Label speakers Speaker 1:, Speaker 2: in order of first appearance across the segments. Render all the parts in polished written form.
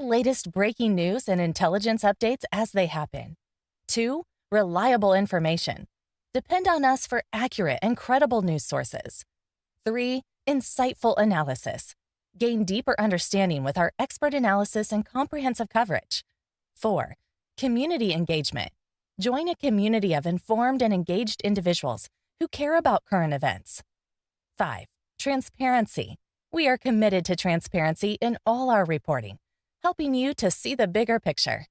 Speaker 1: latest breaking news and intelligence updates as they happen. 2. Reliable information. Depend on us for accurate and credible news sources. 3. Insightful analysis. Gain deeper understanding with our expert analysis and comprehensive coverage. 4. Community engagement. Join a community of informed and engaged individuals who care about current events. 5. Transparency. We are committed to transparency in all our reporting, helping you to see the bigger picture.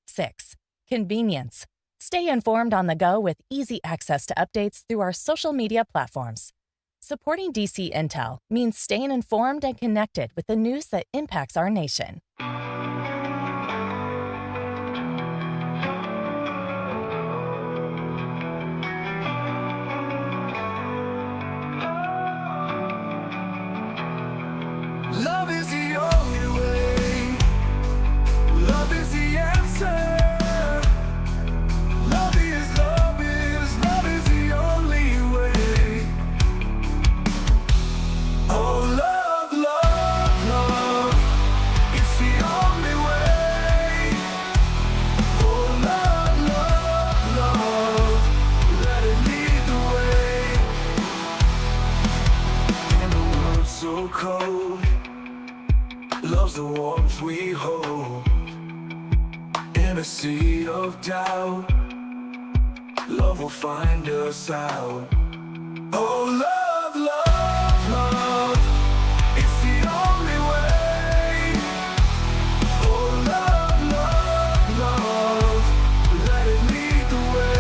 Speaker 1: 6. Convenience. Stay informed on the go with easy access to updates through our social media platforms. Supporting DC Intel means staying informed and connected with the news that impacts our nation.
Speaker 2: Love is the only way. Love is the answer. Love is the only way. Oh, love, love, love. It's the only way. Oh, love, love, love. Let it lead the way. In a world so cold, love's the warmth we hold. In a sea of doubt, love will find us out. Oh, love, love, love. It's the only way. Oh, love, love, love. Let it lead the way.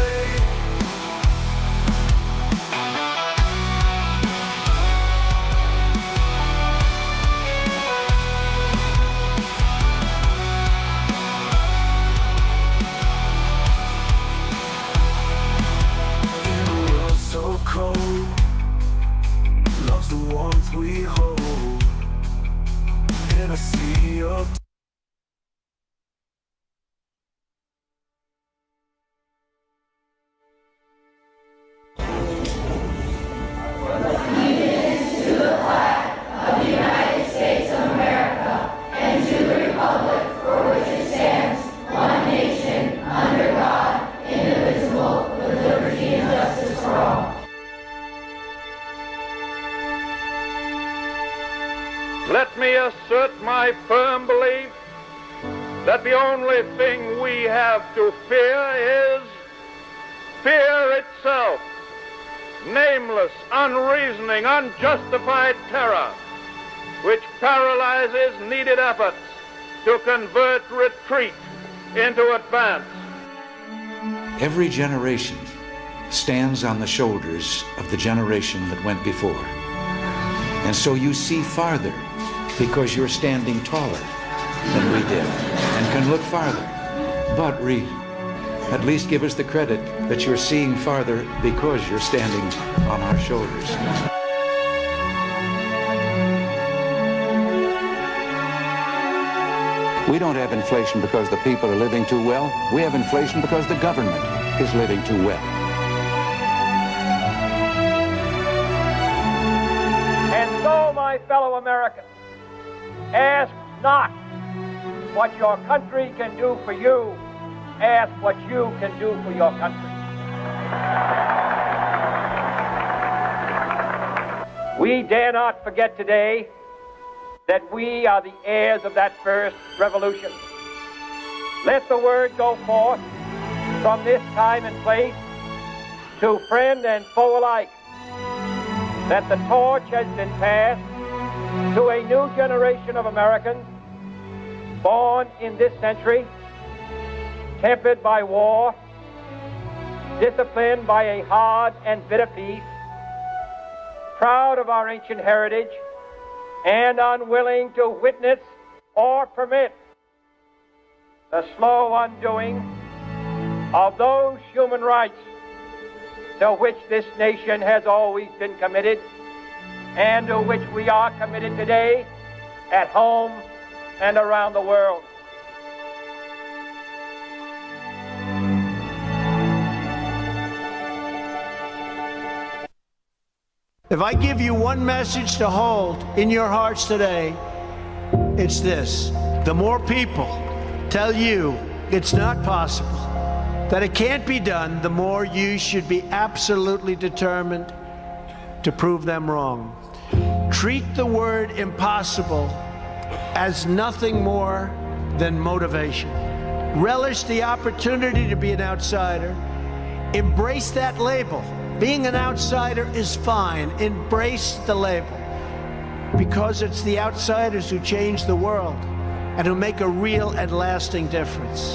Speaker 2: So cold, love's the warmth we hold. In a sea of
Speaker 3: Let me assert my firm belief that the only thing we have to fear is fear itself. Nameless, unreasoning, unjustified terror, which paralyzes needed efforts to convert retreat into advance.
Speaker 4: Every generation stands on the shoulders of the generation that went before. And so you see farther because you're standing taller than we did and can look farther. But at least give us the credit that you're seeing farther because you're standing on our shoulders. We don't have inflation because the people are living too well. We have inflation because the government is living too well.
Speaker 5: And so, my fellow Americans, ask not what your country can do for you. Ask what you can do for your country. We dare not forget today that we are the heirs of that first revolution. Let the word go forth from this time and place to friend and foe alike that the torch has been passed to a new generation of Americans born in this century, tempered by war, disciplined by a hard and bitter peace, proud of our ancient heritage, and unwilling to witness or permit the slow undoing of those human rights to which this nation has always been committed and to which we are committed today at home and around the world.
Speaker 6: If I give you one message to hold in your hearts today, it's this: the more people tell you it's not possible, that it can't be done, the more you should be absolutely determined to prove them wrong. Treat the word impossible as nothing more than motivation. Relish the opportunity to be an outsider. Embrace that label. Being an outsider is fine. Embrace the label. Because it's the outsiders who change the world and who make a real and lasting difference.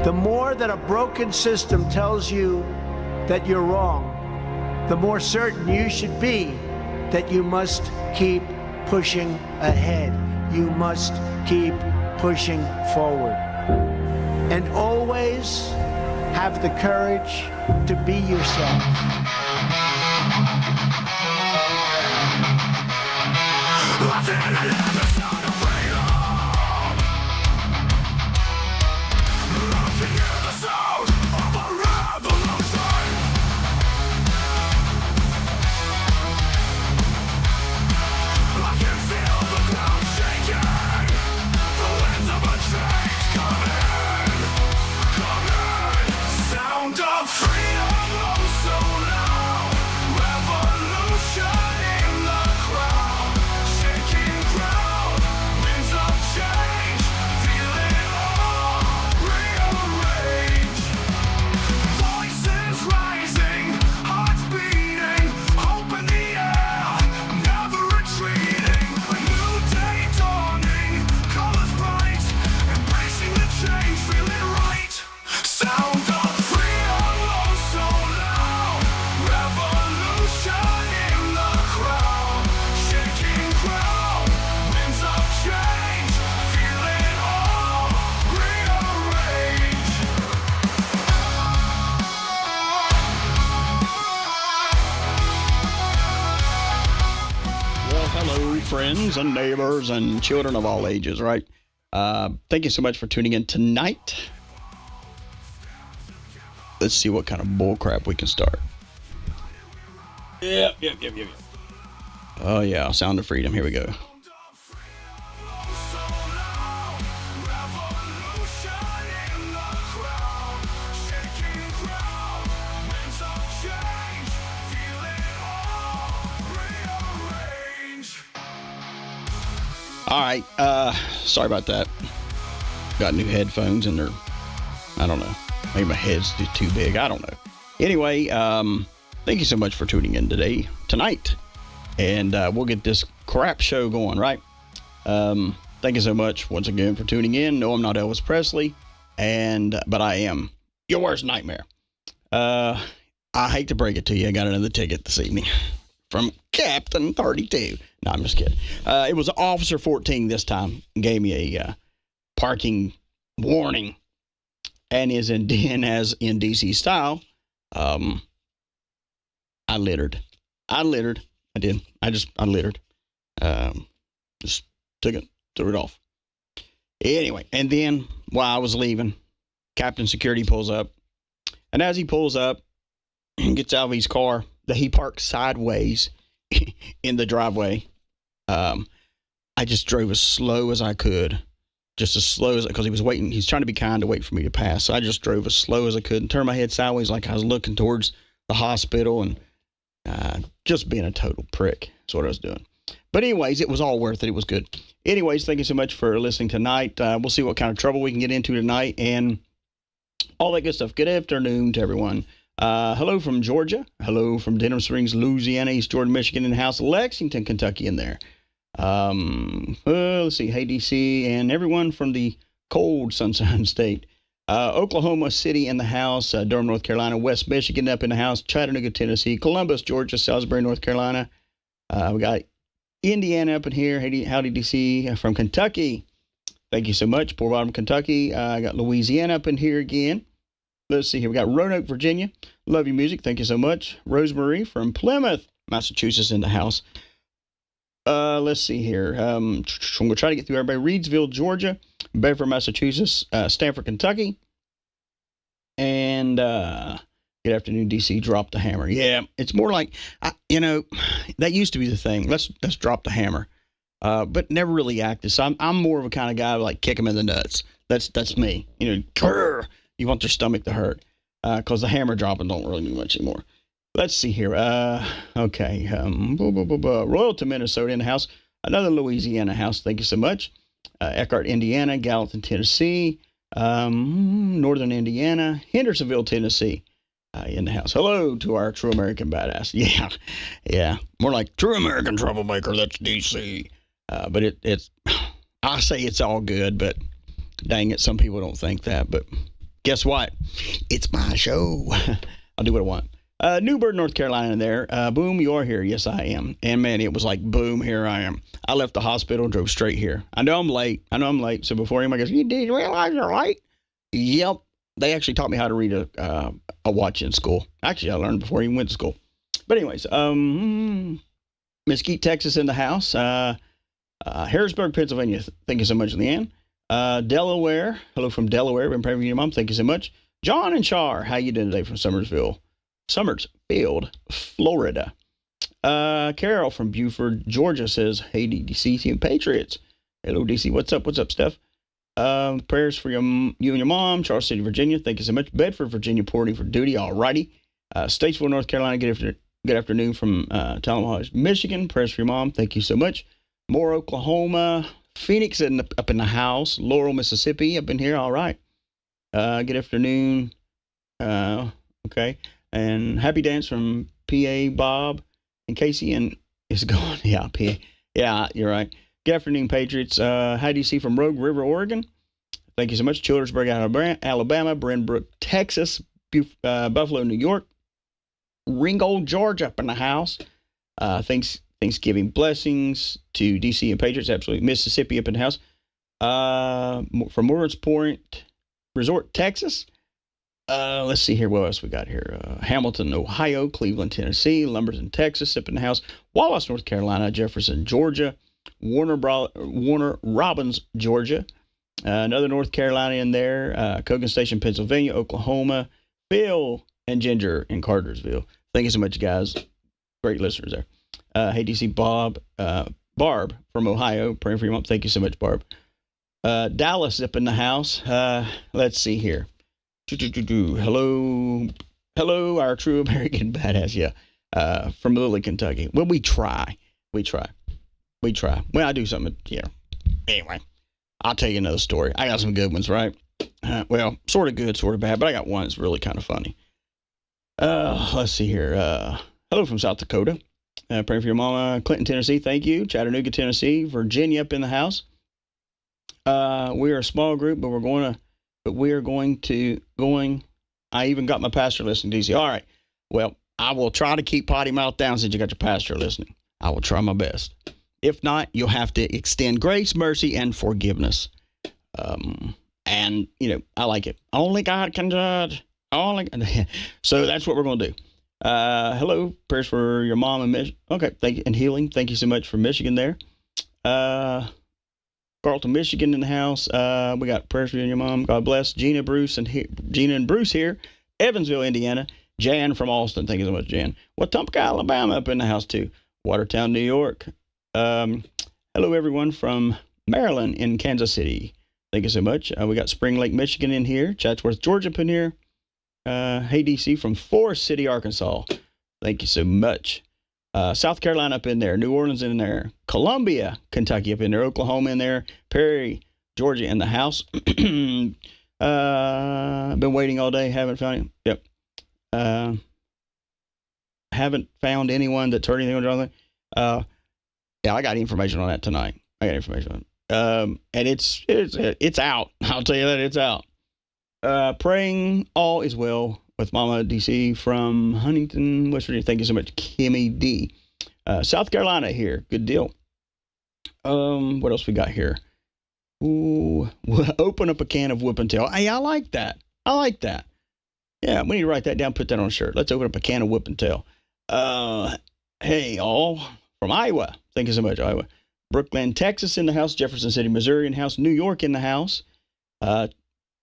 Speaker 6: The more that a broken system tells you that you're wrong, the more certain you should be that you must keep pushing ahead. You must keep pushing forward. And always have the courage to be yourself.
Speaker 7: Friends and neighbors and children of all ages, right? Thank you so much for tuning in tonight. Let's see what kind of bullcrap we can start. Yep. Oh yeah, Sound of Freedom. Here we go. All right, sorry about that. Got new headphones and I don't know. Maybe my head's too big. I don't know. Anyway, thank you so much for tuning in tonight. And we'll get this crap show going, right? Thank you so much once again for tuning in. No, I'm not Elvis Presley, but I am your worst nightmare. I hate to break it to you. I got another ticket this evening from Captain 32. No, I'm just kidding. It was Officer 14 this time. Gave me a parking warning. And as in DC style, I littered. I did. I littered. Just threw it off. Anyway, and then while I was leaving, Captain Security pulls up. And as he pulls up, gets out of his car that he parked sideways in the driveway. I just drove as slow as I could, just as slow as, because he was waiting. He's trying to be kind to wait for me to pass. So I just drove as slow as I could and turned my head sideways like I was looking towards the hospital and just being a total prick. That's what I was doing. But anyways, it was all worth it. It was good. Anyways, thank you so much for listening tonight. We'll see what kind of trouble we can get into tonight and all that good stuff. Good afternoon to everyone. Hello from Georgia. Hello from Denham Springs, Louisiana, East Jordan, Michigan, in the house, Lexington, Kentucky in there. Let's see, hey DC, and everyone from the cold Sunshine State. Oklahoma City in the house, Durham, North Carolina, West Michigan up in the house, Chattanooga, Tennessee, Columbus, Georgia, Salisbury, North Carolina. We got Indiana up in here. Howdy DC from Kentucky. Thank you so much. Poor Bottom, Kentucky. I got Louisiana up in here again. Let's see here. We got Roanoke, Virginia. Love your music. Thank you so much. Rosemary from Plymouth, Massachusetts in the house. Let's see here. I'm going to try to get through everybody. Reedsville, Georgia. Bedford, Massachusetts. Stanford, Kentucky. And good afternoon, DC. Drop the hammer. Yeah, it's more like, that used to be the thing. Let's drop the hammer. but never really acted. So I'm more of a kind of guy like kick them in the nuts. That's me. You know, grrr, you want their stomach to hurt because the hammer dropping don't really do much anymore. Let's see here. Okay. Royalton, Minnesota in the house. Another Louisiana house. Thank you so much. Eckhart, Indiana. Gallatin, Tennessee. Northern Indiana. Hendersonville, Tennessee. In the house. Hello to our true American badass. Yeah. More like true American troublemaker. That's DC. But it's, I say it's all good, but dang it, some people don't think that. But guess what? It's my show. I'll do what I want. Newburgh, North Carolina there. Boom, you are here. Yes, I am. And man, it was like, boom, here I am. I left the hospital, drove straight here. I know I'm late. So before anybody goes, did you realize you're late? Yep. They actually taught me how to read a watch in school. Actually, I learned before I even went to school. But anyways, Mesquite, Texas in the house. Harrisburg, Pennsylvania. Thank you so much, Leanne. Delaware. Hello from Delaware. Been praying for your mom. Thank you so much. John and Char. How you doing today from Summersfield, Florida. Carol from Buford, Georgia says, hey, DC Team Patriots. Hello, DC. What's up? What's up, Steph? Prayers for you and your mom. Charles City, Virginia. Thank you so much. Bedford, Virginia, reporting for duty. All righty. Statesville, North Carolina. Good afternoon from Tallahassee, Michigan. Prayers for your mom. Thank you so much. Moore, Oklahoma. Phoenix up in the house. Laurel, Mississippi. Up in here. All right. Good afternoon. Okay. And happy dance from PA Bob and Casey. And it's going. Yeah, PA. Yeah, you're right. Good afternoon, Patriots. Hi, DC from Rogue River, Oregon. Thank you so much. Childersburg, Alabama. Brynbrook, Texas. Buffalo, New York. Ringgold, Georgia up in the house. Thanksgiving blessings to DC and Patriots. Absolutely. Mississippi up in the house. From Morris Point Resort, Texas. Let's see here. What else we got here? Hamilton, Ohio. Cleveland, Tennessee. Lumberton, Texas up in the house. Wallace, North Carolina. Jefferson, Georgia. Warner Robins, Georgia. Another North Carolina in there. Cogan Station, Pennsylvania. Oklahoma. Phil and Ginger in Cartersville. Thank you so much, guys. Great listeners there. Hey, DC, Barb from Ohio. Praying for your mom. Thank you so much, Barb. Dallas up in the house. Let's see here. Hello, our true American badass. Yeah, from Louisville, Kentucky. Well, we try. Well, I do something. Yeah. Anyway, I'll tell you another story. I got some good ones, right? Well, sort of good, sort of bad, but I got one that's really kind of funny. Let's see here. Hello from South Dakota. Praying for your mama. Clinton, Tennessee. Thank you. Chattanooga, Tennessee. Virginia up in the house. We are a small group, but we are going. I even got my pastor listening, DC. All right. Well, I will try to keep potty mouth down since you got your pastor listening. I will try my best. If not, you'll have to extend grace, mercy, and forgiveness. And, I like it. Only God can judge. So that's what we're going to do. Hello, prayers for your mom and okay, thank you, and healing. Thank you so much for Michigan there. Carlton, Michigan in the house. We got prayers for you and your mom. God bless. Gina and Bruce here. Evansville, Indiana. Jan from Austin. Thank you so much, Jan. Wetumpka, Alabama up in the house too. Watertown, New York. Hello, everyone from Maryland in Kansas City. Thank you so much. We got Spring Lake, Michigan in here. Chatsworth, Georgia up in here. Hey, DC from Forest City, Arkansas. Thank you so much. South Carolina up in there. New Orleans in there. Columbia, Kentucky up in there. Oklahoma in there. Perry, Georgia in the house. Been waiting all day. Haven't found him. Yep. Haven't found anyone that's heard anything on Jonathan. Yeah, I got information on that tonight. And it's out. I'll tell you that it's out. Praying all is well with Mama DC from Huntington, West Virginia. Thank you so much, Kimmy D. South Carolina here. Good deal. What else we got here? Ooh, open up a can of whip and tail. Hey, I like that. Yeah, we need to write that down, put that on a shirt. Let's open up a can of whip and tail. Hey, all from Iowa. Thank you so much, Iowa. Brookland, Texas in the house. Jefferson City, Missouri in the house. New York in the house.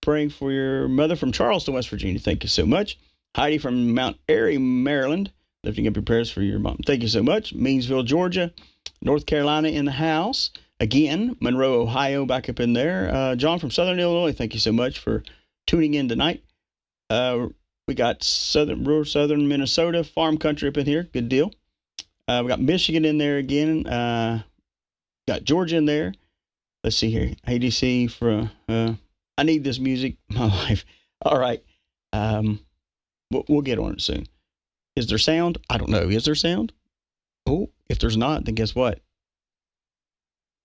Speaker 7: Praying for your mother from Charleston, West Virginia. Thank you so much. Heidi from Mount Airy, Maryland. Lifting up your prayers for your mom. Thank you so much. Meansville, Georgia. North Carolina in the house. Again, Monroe, Ohio, back up in there. John from Southern Illinois, thank you so much for tuning in tonight. We got rural southern Minnesota, farm country up in here. Good deal. We got Michigan in there again. Got Georgia in there. Let's see here. ADC for I need this music in my life. All right. We'll get on it soon. Is there sound? I don't know. Is there sound? Oh, if there's not, then guess what?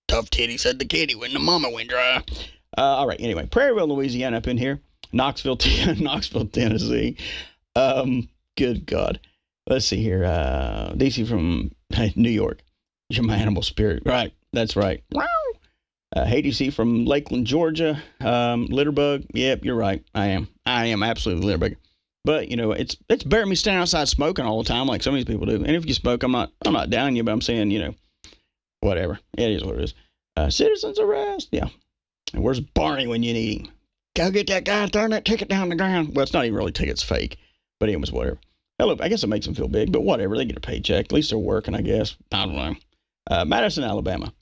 Speaker 7: Tough titty said the kitty when the mama went dry. All right. Anyway, Prairieville, Louisiana up in here. Knoxville, Tennessee. Good God. Let's see here. DC from New York. You're my animal spirit. Right. That's right. HDC from Lakeland, Georgia. Litterbug. Yep, you're right. I am absolutely litterbug. But, you know, it's better than me standing outside smoking all the time like some of these people do. And if you smoke, I'm not downing you, but I'm saying, you know, whatever. It is what it is. Citizens arrest. Yeah. And where's Barney when you need him? Go get that guy and turn that ticket down the ground. Well, it's not even really a ticket. It's fake. But anyways, whatever. Hello, I guess it makes them feel big, but whatever. They get a paycheck. At least they're working, I guess. I don't know. Madison, Alabama.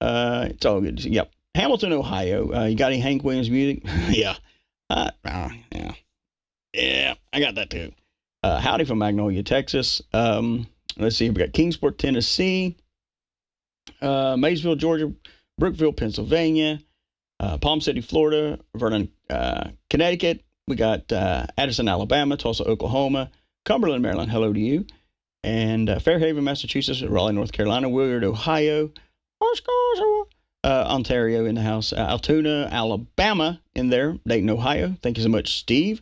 Speaker 7: It's all good. Yep. Hamilton, Ohio. You got any Hank Williams music? Yeah. Yeah. Yeah, I got that too. Howdy from Magnolia, Texas. Let's see. We got Kingsport, Tennessee. Maysville, Georgia. Brookville, Pennsylvania. Palm City, Florida. Vernon, Connecticut. We got Addison, Alabama. Tulsa, Oklahoma. Cumberland, Maryland. Hello to you. And Fairhaven, Massachusetts. Raleigh, North Carolina. Willard, Ohio. Ontario in the house. Altoona, Alabama in there. Dayton, Ohio. Thank you so much, Steve.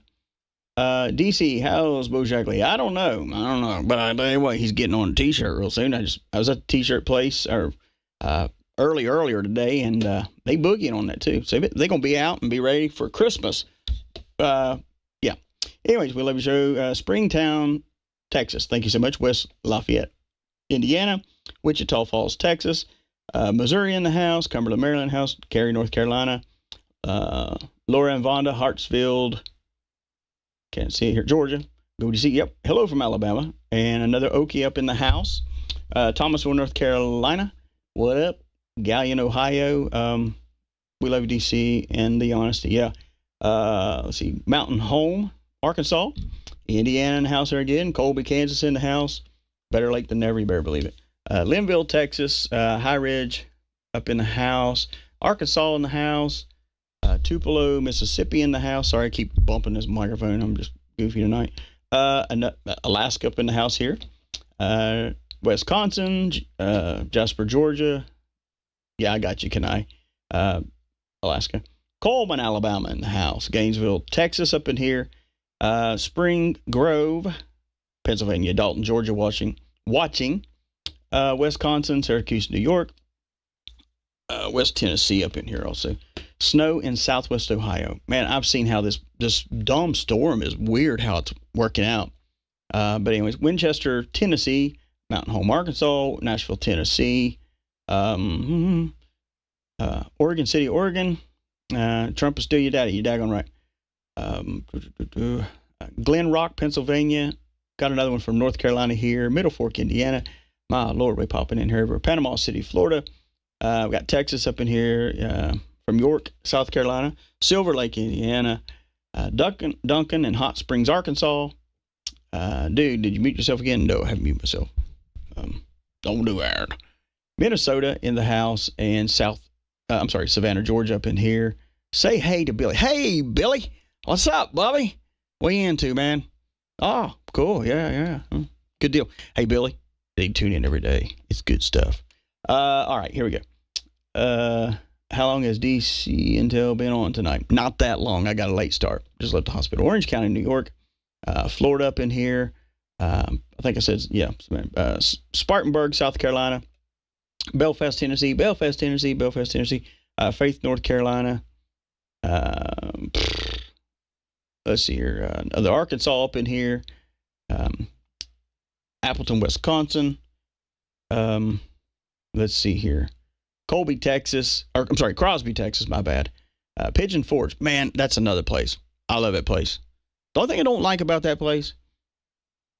Speaker 7: DC, how's Bo Shackley? I don't know. But I tell you what, he's getting on a t-shirt real soon. I was at the t-shirt place earlier today, and they boogieing on that too. So they're gonna be out and be ready for Christmas. Yeah. Anyways, we love your show. Springtown, Texas. Thank you so much. West Lafayette, Indiana. Wichita Falls, Texas. Missouri in the house. Cumberland, Maryland house. Cary, North Carolina. Laura and Vonda, Hartsfield. Can't see it here. Georgia. Go to see. Yep. Hello from Alabama. And another Okie up in the house. Thomasville, North Carolina. What up? Gallion, Ohio. We love you, DC, and the honesty. Yeah. Let's see. Mountain Home, Arkansas. Indiana in the house there again. Colby, Kansas in the house. Better late than never. You better believe it. Linville, Texas. High Ridge up in the house. Arkansas in the house. Tupelo, Mississippi in the house. Sorry, I keep bumping this microphone. I'm just goofy tonight. Alaska up in the house here. Wisconsin, Jasper, Georgia. Yeah, I got you, can I? Alaska. Coleman, Alabama in the house. Gainesville, Texas up in here. Spring Grove, Pennsylvania. Dalton, Georgia, watching. Wisconsin, Syracuse, New York. West Tennessee up in here also. Snow in southwest Ohio. Man, I've seen how this dumb storm is weird how it's working out. But anyways, Winchester, Tennessee, Mountain Home, Arkansas, Nashville, Tennessee, Oregon City, Oregon. Trump is still your daddy. You daggone right. Glen Rock, Pennsylvania. Got another one from North Carolina here. Middle Fork, Indiana. My Lord, we popping in here. Panama City, Florida. We got Texas up in here. From York, South Carolina, Silver Lake, Indiana, Duncan in Hot Springs, Arkansas. Dude, did you mute yourself again? No, I haven't muted myself. Don't do that. Minnesota in the house, and Savannah, Georgia up in here. Say hey to Billy. Hey, Billy. What's up, Bobby? What you into, man? Oh, cool. Yeah. Good deal. Hey, Billy. They tune in every day. It's good stuff. All right, here we go. How long has DC Intel been on tonight? Not that long. I got a late start. Just left the hospital. Orange County, New York. Florida up in here. I think I said, yeah. Spartanburg, South Carolina. Belfast, Tennessee. Faith, North Carolina. Let's see here. The Arkansas up in here. Appleton, Wisconsin. Let's see here. Crosby, Texas, my bad. Pigeon Forge, man, that's another place. I love that place. The only thing I don't like about that place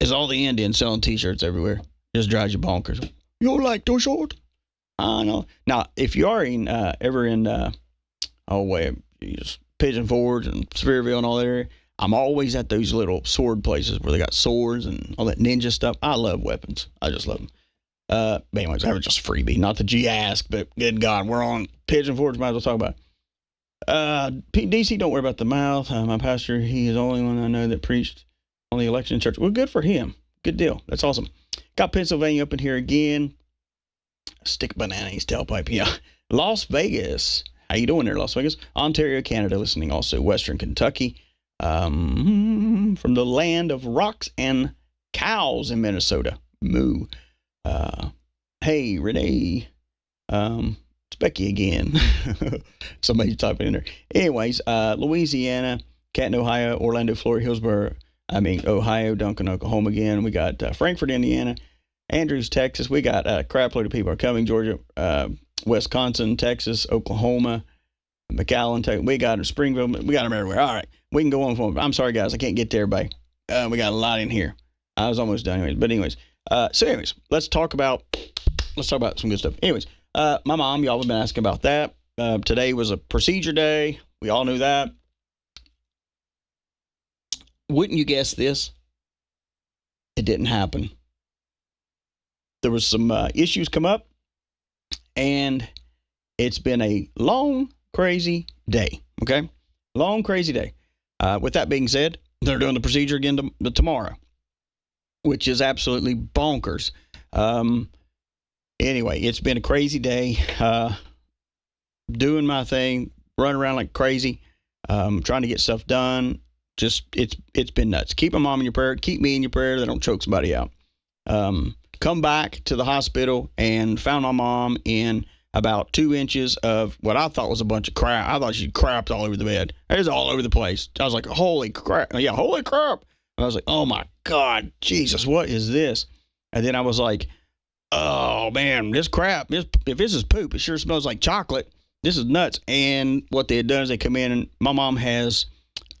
Speaker 7: is all the Indians selling t-shirts everywhere. Just drives you bonkers. You like those shorts? I know. Now, if you are ever in Pigeon Forge and Spearville and all that area, I'm always at those little sword places where they got swords and all that ninja stuff. I love weapons. I just love them. But anyways, that was just a freebie. Not that you asked, but good God, we're on Pigeon Forge. Might as well talk about it. DC, don't worry about the mouth. My pastor, he is the only one I know that preached on the election in church. Well, good for him. Good deal. That's awesome. Got Pennsylvania up in here again. Stick a banana in his tailpipe. Yeah. Las Vegas. How you doing there, Las Vegas? Ontario, Canada, listening also. Western Kentucky. From the land of rocks and cows in Minnesota. Moo. Hey, Renee. It's Becky again. Somebody's typing in there. Anyways, Louisiana, Canton, Ohio, Orlando, Florida, Hillsborough, Ohio, Duncan, Oklahoma again. We got Frankfort, Indiana, Andrews, Texas. We got a crap load of people are coming. Georgia, Wisconsin, Texas, Oklahoma, McAllen, Texas. We got Springville. We got them everywhere. All right. We can go on for. I'm sorry, guys. I can't get to everybody. We got a lot in here. I was almost done anyways. But anyways. Let's talk about some good stuff. Anyways, my mom, y'all have been asking about that. Today was a procedure day. We all knew that. Wouldn't you guess this? It didn't happen. There was some issues come up, and it's been a long, crazy day. Okay? Long, crazy day. With that being said, they're doing the procedure again tomorrow, which is absolutely bonkers. Anyway, it's been a crazy day. Doing my thing, running around like crazy, trying to get stuff done. Just it's been nuts. Keep my mom in your prayer. Keep me in your prayer. They don't choke somebody out. Come back to the hospital and found my mom in about 2 inches of what I thought was a bunch of crap. I thought she crapped all over the bed. It was all over the place. I was like, holy crap. Yeah, holy crap. And I was like, oh my God, Jesus, what is this? And then I was like, oh man, this crap, if this is poop, it sure smells like chocolate. This is nuts. And what they had done is they come in, and my mom has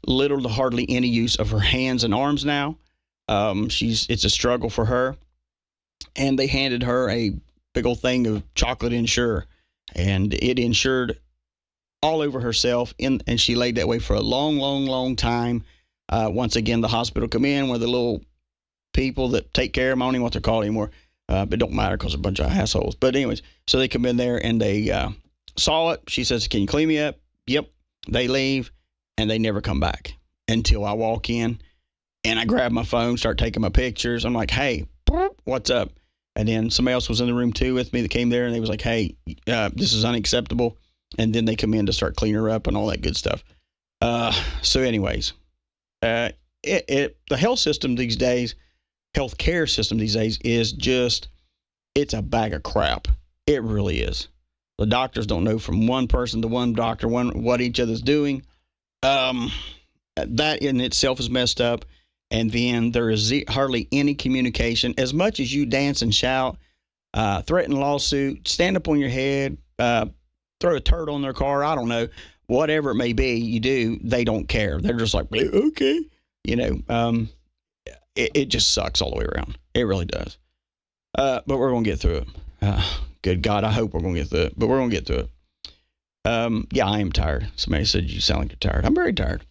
Speaker 7: little to hardly any use of her hands and arms now. It's a struggle for her. And they handed her a big old thing of chocolate Ensure, and it insured all over herself. And she laid that way for a long, long, long time. Once again, the hospital come in where the little people that take care of them, I don't even know what they're called anymore. It don't matter because they're a bunch of assholes. But anyways, so they come in there and they saw it. She says, can you clean me up? Yep. They leave, and they never come back until I walk in, and I grab my phone, start taking my pictures. I'm like, hey, what's up? And then somebody else was in the room too with me that came there, and they was like, hey, this is unacceptable. And then they come in to start cleaning her up and all that good stuff. So anyways, the health system these days, healthcare system these days is just, it's a bag of crap. It really is. The doctors don't know from one person to one doctor what each other's doing. That in itself is messed up. And then there is hardly any communication. As much as you dance and shout, threaten lawsuit, stand up on your head, throw a turd on their car, I don't know, whatever it may be, you do, they don't care. They're just like, okay. It just sucks all the way around. It really does. But we're going to get through it. Good God, I hope we're going to get through it. But we're going to get through it. Yeah, I am tired. Somebody said you sound like you're tired. I'm very tired.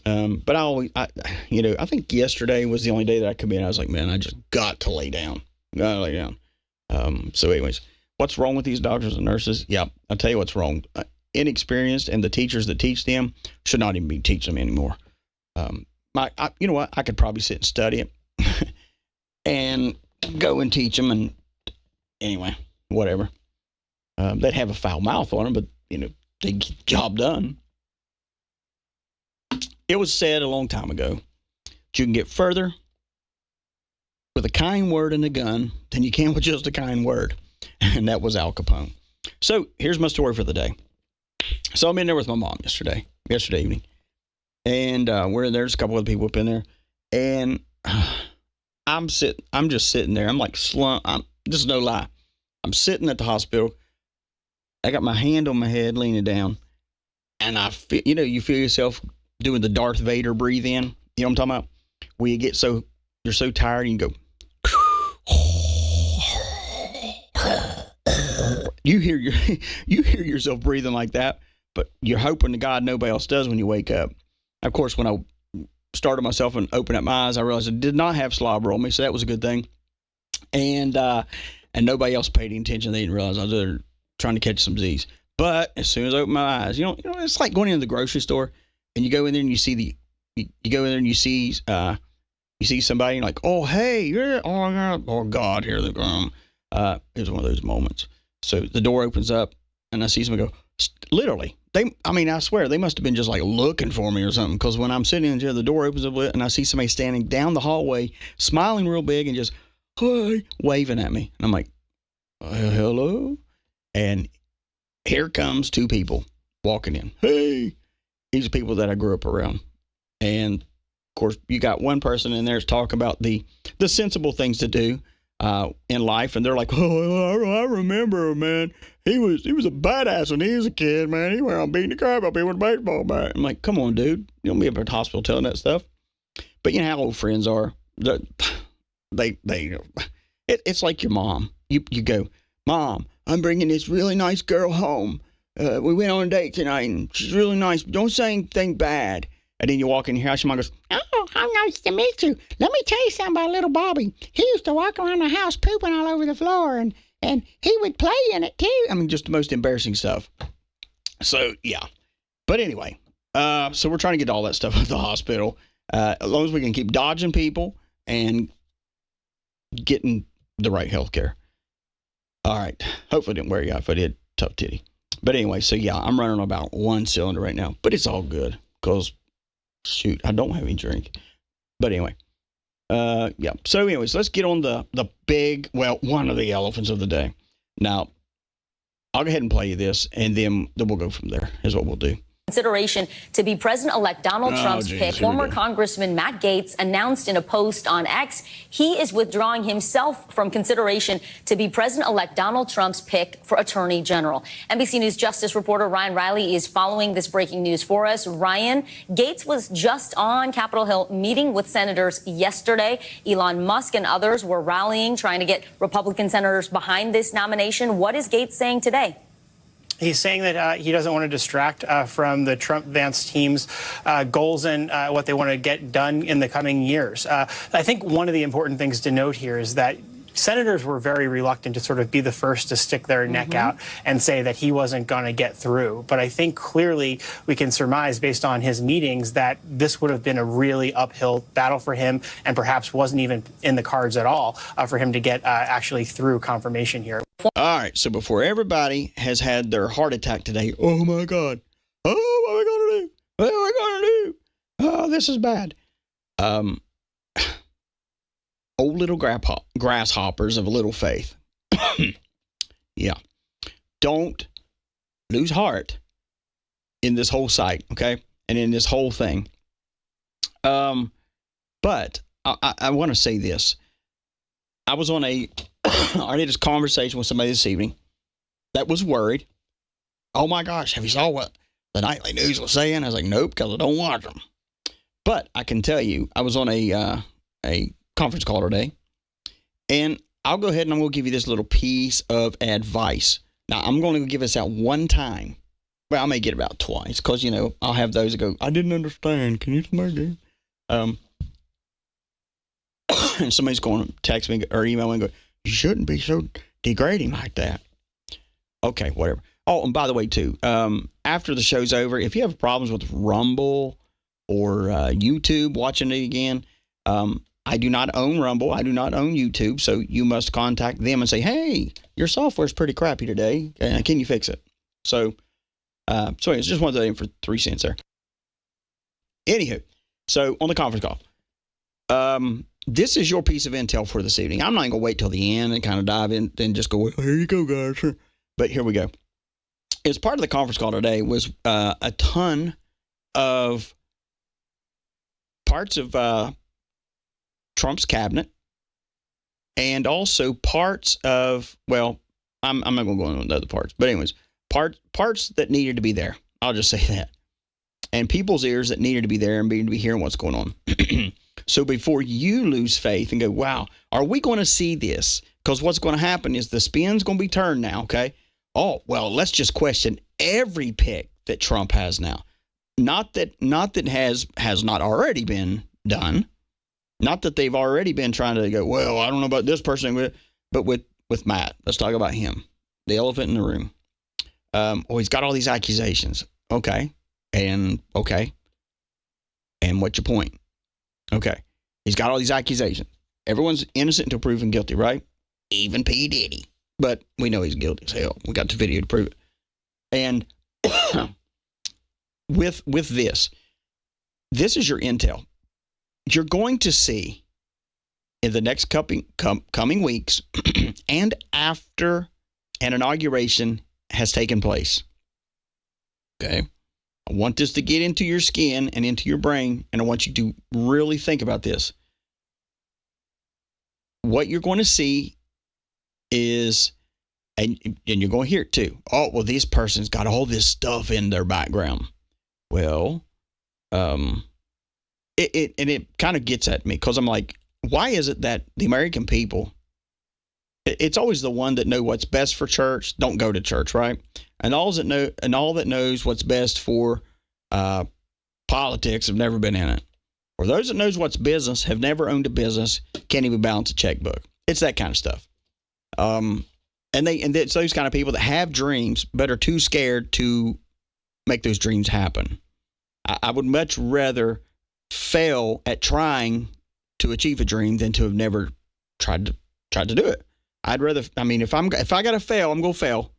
Speaker 7: But I think yesterday was the only day that I come in. I was like, man, I just got to lay down. Gotta lay down. So anyways, what's wrong with these doctors and nurses? Yeah, I'll tell you what's wrong. Inexperienced, and the teachers that teach them should not even be teaching them anymore. You know what? I could probably sit and study it and go and teach them. And anyway, whatever. They'd have a foul mouth on them, but, they get the job done. It was said a long time ago that you can get further with a kind word and a gun than you can with just a kind word. And that was Al Capone. So here's my story for the day. So I'm in there with my mom yesterday evening. And there's a couple of people up in there. And I'm just sitting there. I'm like this is no lie. I'm sitting at the hospital. I got my hand on my head, leaning down. And I feel, you feel yourself doing the Darth Vader breathe in. You know what I'm talking about? Where you get you're so tired, you can go. you hear you hear yourself breathing like that, but you're hoping to God nobody else does when you wake up. Of course, when I started myself and opened up my eyes, I realized I did not have slobber on me, so that was a good thing. And nobody else paid any attention. They didn't realize I was there trying to catch some disease. But as soon as I opened my eyes, it's like going into the grocery store and you go in there and you see you see somebody and you're like, oh, hey, yeah, oh God, here they come. It was one of those moments. So the door opens up and I see somebody go, literally, I swear, they must have been just like looking for me or something. Because when I'm sitting in the chair, the door opens up and I see somebody standing down the hallway, smiling real big and just, hi, waving at me. And I'm like, hello? And here comes two people walking in. Hey, these are people that I grew up around. And of course, you got one person in there talking about the sensible things to do in life, and they're like, "Oh, I remember, man. He was a badass when he was a kid, man. He went on beating the crap out of people with a baseball bat." I'm like, "Come on, dude. You don't be up at the hospital telling that stuff." But you know how old friends are. It's like your mom. You go, "Mom, I'm bringing this really nice girl home. We went on a date tonight, and she's really nice. Don't say anything bad." And then you walk in your house, your mom goes, "Oh, how nice to meet you. Let me tell you something about little Bobby. He used to walk around the house pooping all over the floor, and he would play in it too." I mean, just the most embarrassing stuff. So, yeah. But anyway, so we're trying to get all that stuff at the hospital. As long as we can keep dodging people and getting the right health care. All right. Hopefully it didn't wear you out if I did. Tough titty. But anyway, so yeah, I'm running about one cylinder right now. But it's all good because, shoot, I don't have any drink. But anyway, yeah. So anyways, let's get on the big, one of the elephants of the day. Now, I'll go ahead and play you this, and then we'll go from there, is what we'll do.
Speaker 8: Consideration to be President-elect Donald Trump's pick. Former Congressman Matt Gaetz announced in a post on X he is withdrawing himself from consideration to be President-elect Donald Trump's pick for Attorney General. NBC News Justice reporter Ryan Riley is following this breaking news for us. Ryan, Gaetz was just on Capitol Hill meeting with senators yesterday. Elon Musk and others were rallying, trying to get Republican senators behind this nomination. What is Gaetz saying today?
Speaker 9: He's saying that he doesn't want to distract from the Trump-Vance team's goals and what they want to get done in the coming years. I think one of the important things to note here is that senators were very reluctant to sort of be the first to stick their neck out and say that he wasn't going to get through. But I think clearly we can surmise based on his meetings that this would have been a really uphill battle for him and perhaps wasn't even in the cards at all for him to get actually through confirmation here.
Speaker 7: All right, so before everybody has had their heart attack today, oh my God, oh, what are we going to do? What are we going to do? Oh, this is bad. Old little grasshoppers of little faith. Yeah. Don't lose heart in this whole site, okay? And in this whole thing. But I want to say this. I was on I had this conversation with somebody this evening that was worried. Oh my gosh, have you saw what the nightly news was saying? I was like, nope, because I don't watch them. But I can tell you, I was on a conference call today, and I'll go ahead and I'm going to give you this little piece of advice. Now, I'm going to give this out one time. Well, I may get it about twice, because, I'll have those that go, I didn't understand. Can you tell me again? And somebody's going to text me or email me and go, you shouldn't be so degrading like that. Okay, whatever. Oh, and by the way, too, after the show's over, if you have problems with Rumble or YouTube watching it again, I do not own Rumble. I do not own YouTube. So you must contact them and say, hey, your software's pretty crappy today. Can you fix it? So it's just one of those for 3 cents there. Anywho, so on the conference call, this is your piece of intel for this evening. I'm not going to wait till the end and kind of dive in and just go, well, here you go, guys. But here we go. As part of the conference call today was a ton of parts of Trump's cabinet and also parts of, well, I'm not going to go into the other parts, but anyways, parts that needed to be there. I'll just say that. And people's ears that needed to be there and needed to be hearing what's going on. So before you lose faith and go, wow, are we going to see this? Because what's going to happen is the spin's going to be turned now, okay? oh, well, let's just question every pick that Trump has now. Not that has not already been done. Not that they've already been trying to go, well, I don't know about this person, but with Matt. Let's talk about him, the elephant in the room. He's got all these accusations. Okay. And what's your point? Okay. He's got all these accusations. Everyone's innocent until proven guilty, right? Even P. Diddy. But we know he's guilty as hell. We got the video to prove it. And with this is your intel. You're going to see in the next coming weeks and after an inauguration has taken place. Okay. I want this to get into your skin and into your brain, and I want you to really think about this. What you're going to see is, and you're going to hear it too. Oh, well, this person's got all this stuff in their background. Well, it kind of gets at me because I'm like, why is it that the American people, it's always the one that know what's best for church, don't go to church, right? And all that knows what's best for politics have never been in it. Or those that knows what's business have never owned a business, can't even balance a checkbook. It's that kind of stuff. And it's those kind of people that have dreams but are too scared to make those dreams happen. I would much rather fail at trying to achieve a dream than to have never tried to do it. I'd rather, if I got to fail, I'm going to fail.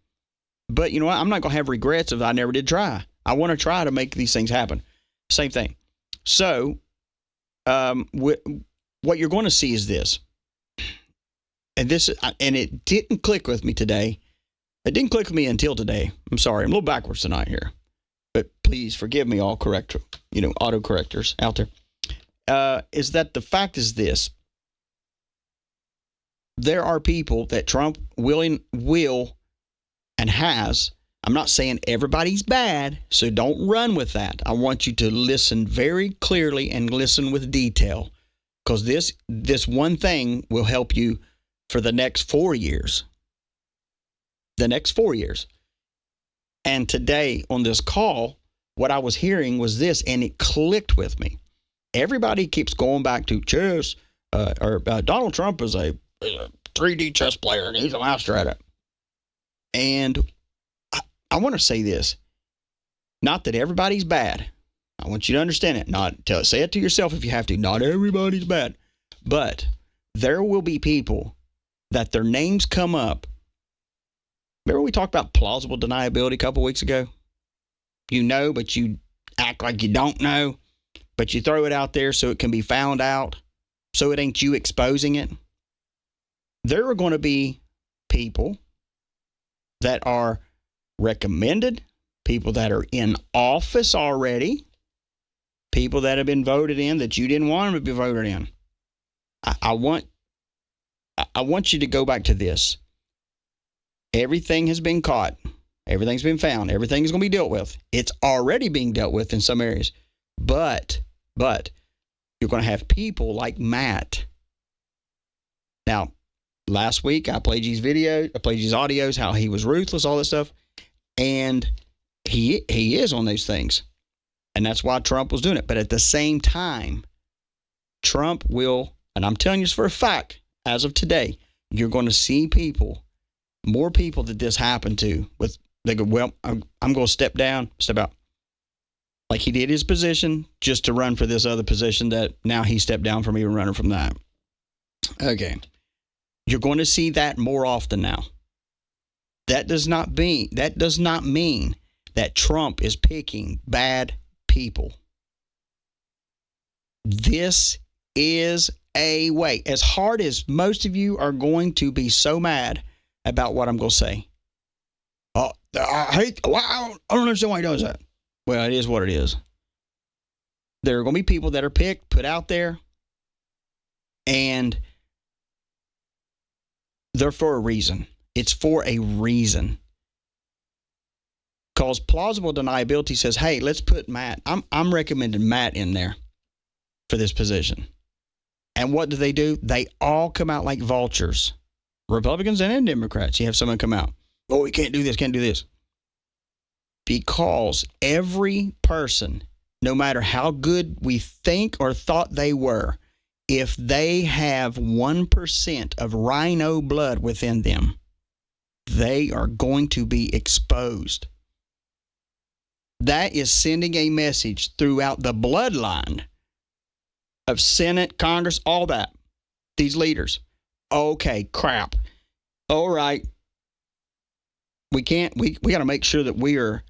Speaker 7: But you know what? I'm not going to have regrets if I never did try. I want to try to make these things happen. Same thing. So, what you're going to see is this. And it didn't click with me today. It didn't click with me until today. I'm sorry. I'm a little backwards tonight here. But please forgive me, all autocorrectors out there. Is that the fact is this. There are people that Trump will and has. I'm not saying everybody's bad, so don't run with that. I want you to listen very clearly and listen with detail, because this one thing will help you for the next 4 years. The next 4 years. And today on this call, what I was hearing was this, and it clicked with me. Everybody keeps going back to chess, Donald Trump is a 3D chess player, and he's a master at it. And I want to say this. Not that everybody's bad. I want you to understand it. Say it to yourself if you have to. Not everybody's bad. But there will be people that their names come up. Remember we talked about plausible deniability a couple weeks ago? You know, but you act like you don't know. But you throw it out there so it can be found out. So it ain't you exposing it. There are going to be people that are recommended, people that are in office already, people that have been voted in that you didn't want them to be voted in. I want you to go back to this. Everything has been caught. Everything's been found. Everything is going to be dealt with. It's already being dealt with in some areas. But you're going to have people like Matt. Now, last week I played his videos, I played his audios, how he was ruthless, all that stuff. And he is on those things. And that's why Trump was doing it. But at the same time, Trump will, and I'm telling you this for a fact, as of today, you're going to see more people that this happened to, they go, well, I'm going to step out. Like he did his position just to run for this other position that now he stepped down from even running from that. Okay. You're going to see that more often now. That does not mean that Trump is picking bad people. This is a way. As hard as most of you are going to be so mad about what I'm going to say. Oh, I don't understand why he does that. Well, it is what it is. There are going to be people that are picked, put out there, and they're for a reason. It's for a reason. Because plausible deniability says, hey, let's put Matt. I'm recommending Matt in there for this position. And what do? They all come out like vultures. Republicans and Democrats. You have someone come out. Oh, we can't do this, can't do this. Because every person, no matter how good we think or thought they were, if they have 1% of rhino blood within them, they are going to be exposed. That is sending a message throughout the bloodline of Senate, Congress, all that. These leaders. Okay, crap. All right. We got to make sure that we are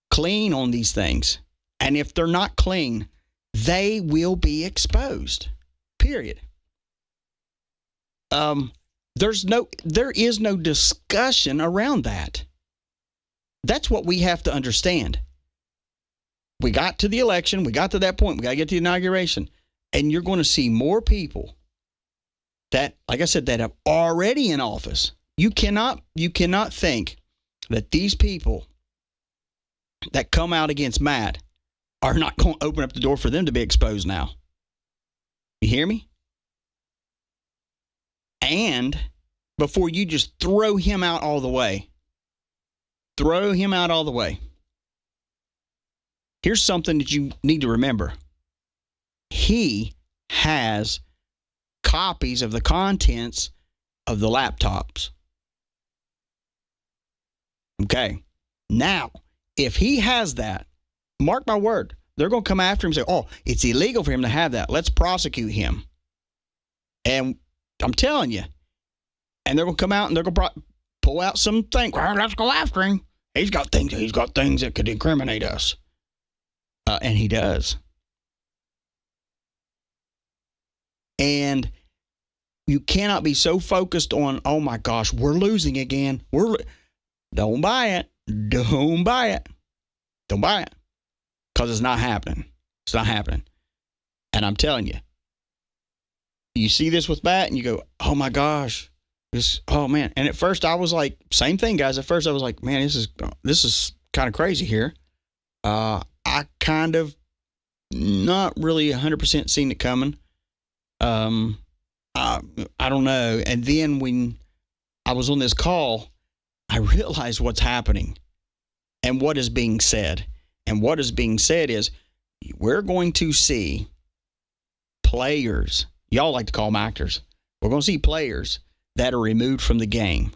Speaker 7: clean on these things. And if they're not clean, they will be exposed. Period. There is no discussion around that. That's what we have to understand. We got to the election. We got to that point. We got to get to the inauguration. And you're going to see more people that, like I said, that are already in office. You cannot think that these people that come out against Matt are not going to open up the door for them to be exposed now. You hear me? And before you just throw him out all the way, here's something that you need to remember. He has copies of the contents of the laptops. Okay. Now, if he has that, mark my word, they're going to come after him and say, oh, it's illegal for him to have that. Let's prosecute him. And I'm telling you, and they're going to come out and they're going to pull out something. Well, let's go after him. He's got things that could incriminate us. And he does. And you cannot be so focused on, oh my gosh, we're losing again. Don't buy it. Don't buy it. Don't buy it. Because it's not happening. It's not happening. And I'm telling you, you see this with Matt and you go, oh my gosh, oh man. And at first I was like, same thing, guys. At first I was like, man, this is kind of crazy here. I kind of not really 100% seen it coming. I don't know. And then when I was on this call, I realized what's happening and what is being said. And what is being said is we're going to see players. Y'all like to call them actors. We're going to see players that are removed from the game.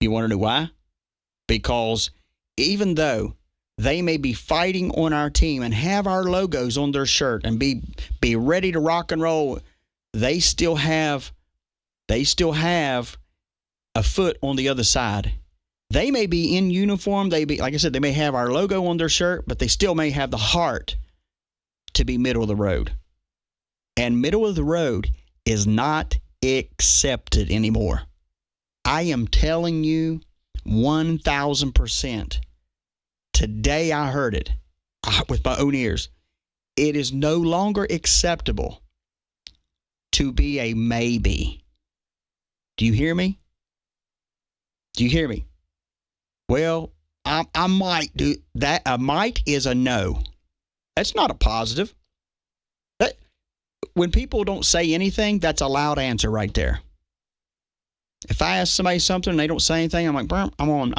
Speaker 7: You want to know why? Because even though they may be fighting on our team and have our logos on their shirt and be ready to rock and roll, they still have a foot on the other side. They may be in uniform. Like I said, they may have our logo on their shirt, but they still may have the heart to be middle of the road. And middle of the road is not accepted anymore. I am telling you 1,000%. Today I heard it with my own ears. It is no longer acceptable to be a maybe. Do you hear me? Do you hear me? Well, I might do that. A might is a no. That's not a positive. When people don't say anything, that's a loud answer right there. If I ask somebody something and they don't say anything, I'm like, I'm on.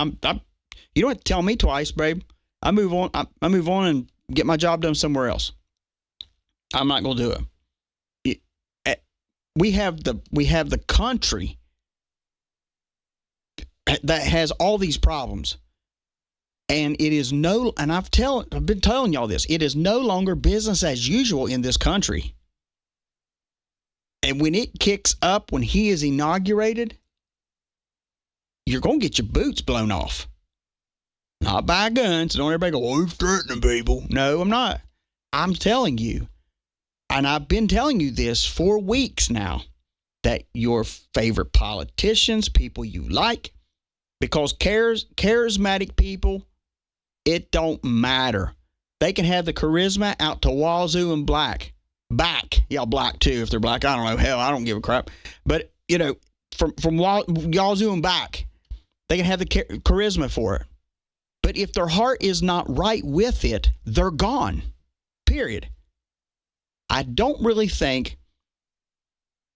Speaker 7: You don't have to tell me twice, babe. I move on. I move on and get my job done somewhere else. I'm not going to do it. We have the country that has all these problems, and it is and I've been telling y'all this. It is no longer business as usual in this country. And when it kicks up, when he is inaugurated, you're going to get your boots blown off. Not by guns. Don't everybody go, oh, he's threatening people. No, I'm not. I'm telling you, and I've been telling you this for weeks now, that your favorite politicians, people you like, because charismatic people, it don't matter. They can have the charisma out to wazoo and back. Y'all black too, if they're black. I don't know. Hell, I don't give a crap. But, from wazoo and back, they can have the charisma for it. But if their heart is not right with it, they're gone. Period. I don't really think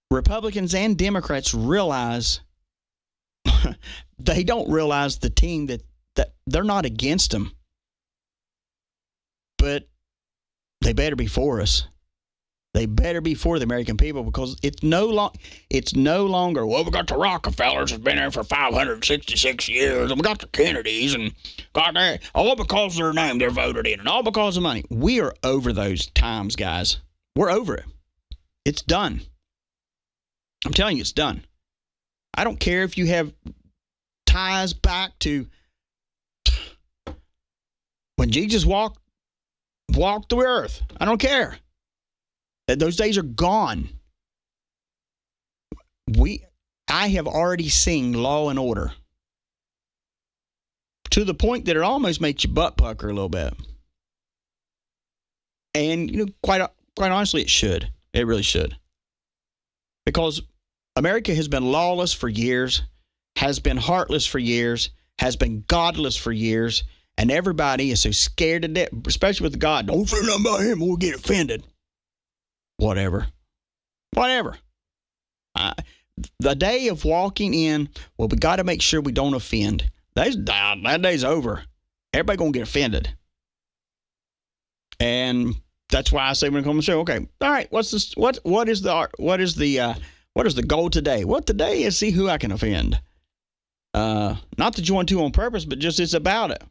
Speaker 7: Republicans and Democrats realize they don't realize the team that they're not against them, but they better be for us. They better be for the American people, because it's no longer, well, we got the Rockefellers who've been there for 566 years, and we got the Kennedys, and got that, all because of their name they're voted in, and all because of money. We are over those times, guys. We're over it. It's done. I'm telling you, it's done. I don't care if you have ties back to when Jesus walked the earth. I don't care. Those days are gone. I have already seen Law and Order to the point that it almost makes you butt pucker a little bit. And quite honestly, it should. It really should. Because America has been lawless for years, has been heartless for years, has been godless for years, and everybody is so scared to death, especially with God. Don't say nothing about him, we'll get offended. Whatever. The day of walking in, well, we got to make sure we don't offend. That day's over. Everybody gonna get offended, and that's why I say when it comes to the show, okay, all right, what is the goal today? What today is see who I can offend. Not that you want to on purpose, but just it's about it.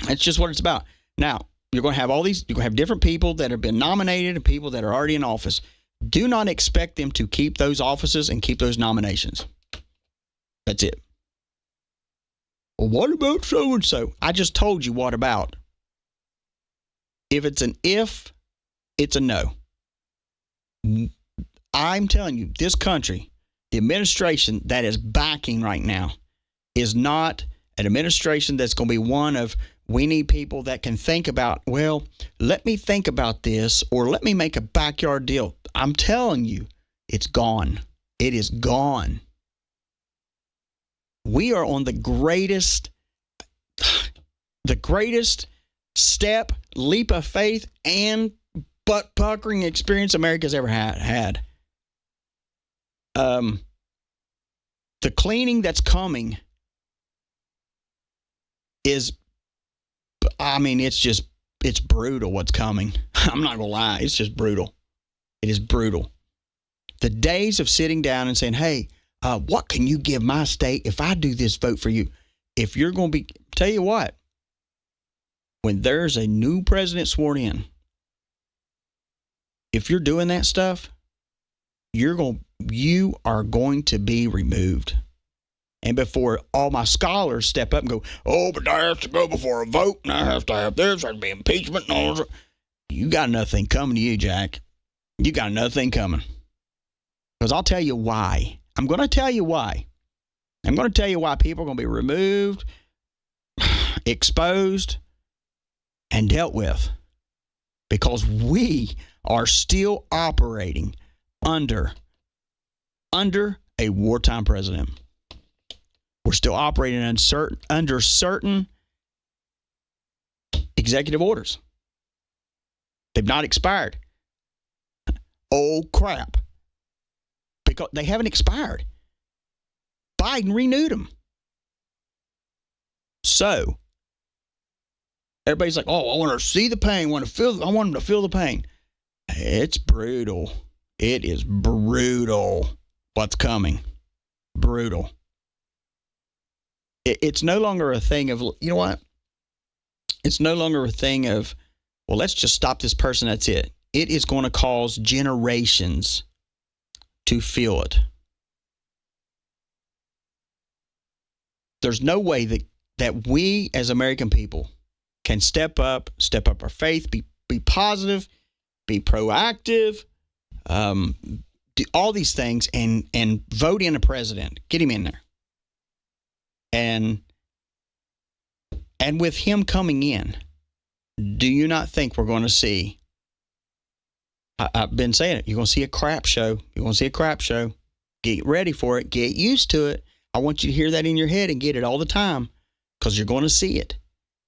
Speaker 7: It's just what it's about. Now, you're going to have you're going to have different people that have been nominated and people that are already in office. Do not expect them to keep those offices and keep those nominations. That's it. Well, what about so-and-so? I just told you what about. If it's an if, it's a no. I'm telling you, this country, the administration that is backing right now is not an administration that's going to be one of, we need people that can think about, well, let me think about this, or let me make a backyard deal. I'm telling you, it's gone. It is gone. We are on the greatest step, leap of faith, and butt-puckering experience America's ever had. The cleaning that's coming is, it's brutal what's coming. I'm not going to lie. It's just brutal. It is brutal. The days of sitting down and saying, hey, what can you give my state if I do this vote for you? If you're going to be, tell you what, when there's a new president sworn in, if you're doing that stuff, you are going to be removed. And before all my scholars step up and go, oh, but I have to go before a vote, and I have to have this, there's to be impeachment, and all that. You got nothing coming to you, Jack. You got nothing coming. Because I'll tell you why. I'm going to tell you why. I'm going to tell you why people are going to be removed, exposed, and dealt with. Because we are still operating under a wartime president. We're still operating under certain executive orders. They've not expired. Oh, crap. Because they haven't expired. Biden renewed them. So, everybody's like, oh, I want to see the pain. I want them to feel the pain. It's brutal. It is brutal what's coming. Brutal. It's no longer a thing of, you know what? It's no longer a thing of, well, let's just stop this person. That's it. It is going to cause generations to feel it. There's no way that we as American people can step up our faith, be positive, be proactive, do all these things and vote in a president. Get him in there. And with him coming in, do you not think we're going to see, I've been saying it, you're going to see a crap show. You're going to see a crap show. Get ready for it. Get used to it. I want you to hear that in your head and get it all the time, because you're going to see it.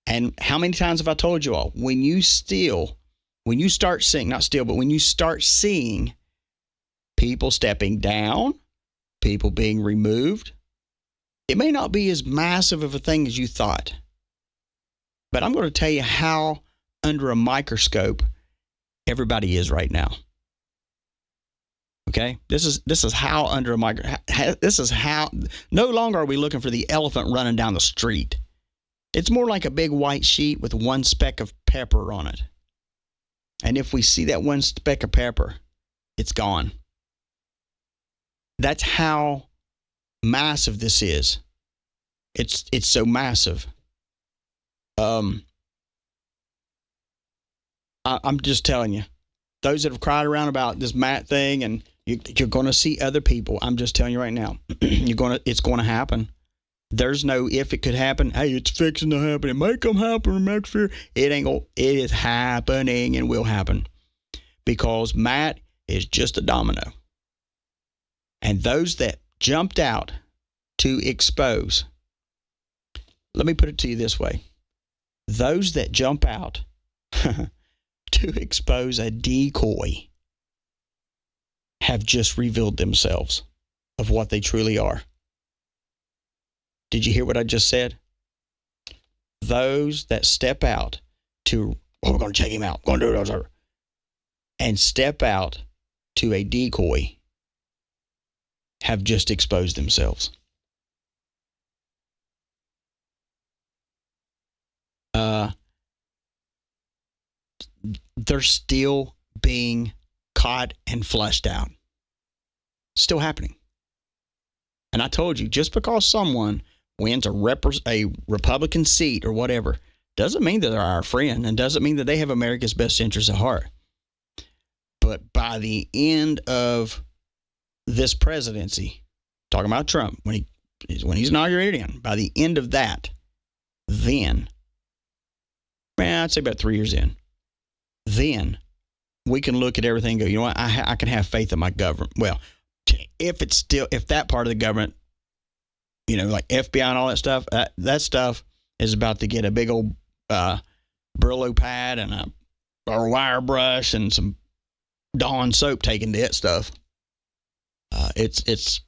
Speaker 7: And how many times have I told you all, when you start seeing people stepping down, people being removed, It may not be as massive of a thing as you thought, but I'm going to tell you how under a microscope everybody is right now. Okay? This is how under a microscope. This is how. No longer are we looking for the elephant running down the street. It's more like a big white sheet with one speck of pepper on it. And if we see that one speck of pepper, it's gone. That's how massive this is. It's so massive. I'm just telling you, those that have cried around about this Matt thing, and you're going to see other people. I'm just telling you right now, it's going to happen. There's no if it could happen. Hey, it's fixing to happen. It may come happen next year. It ain't going. It is happening and will happen, because Matt is just a domino. And those that jumped out to expose, let me put it to you this way. Those that jump out to expose a decoy have just revealed themselves of what they truly are. Did you hear what I just said? Those that step out to, we're going to check him out, going to do it, and step out to a decoy have just exposed themselves. They're still being caught and flushed out. Still happening. And I told you, just because someone wins a Republican seat or whatever, doesn't mean that they're our friend, and doesn't mean that they have America's best interests at heart. But by the end of this presidency, talking about Trump, when he's inaugurated in, by the end of that, then, man, I'd say about 3 years in, then we can look at everything and go, you know what, I can have faith in my government. Well, if that part of the government, you know, like FBI and all that stuff, that stuff is about to get a big old Brillo pad and a wire brush and some Dawn soap taken to it stuff. It's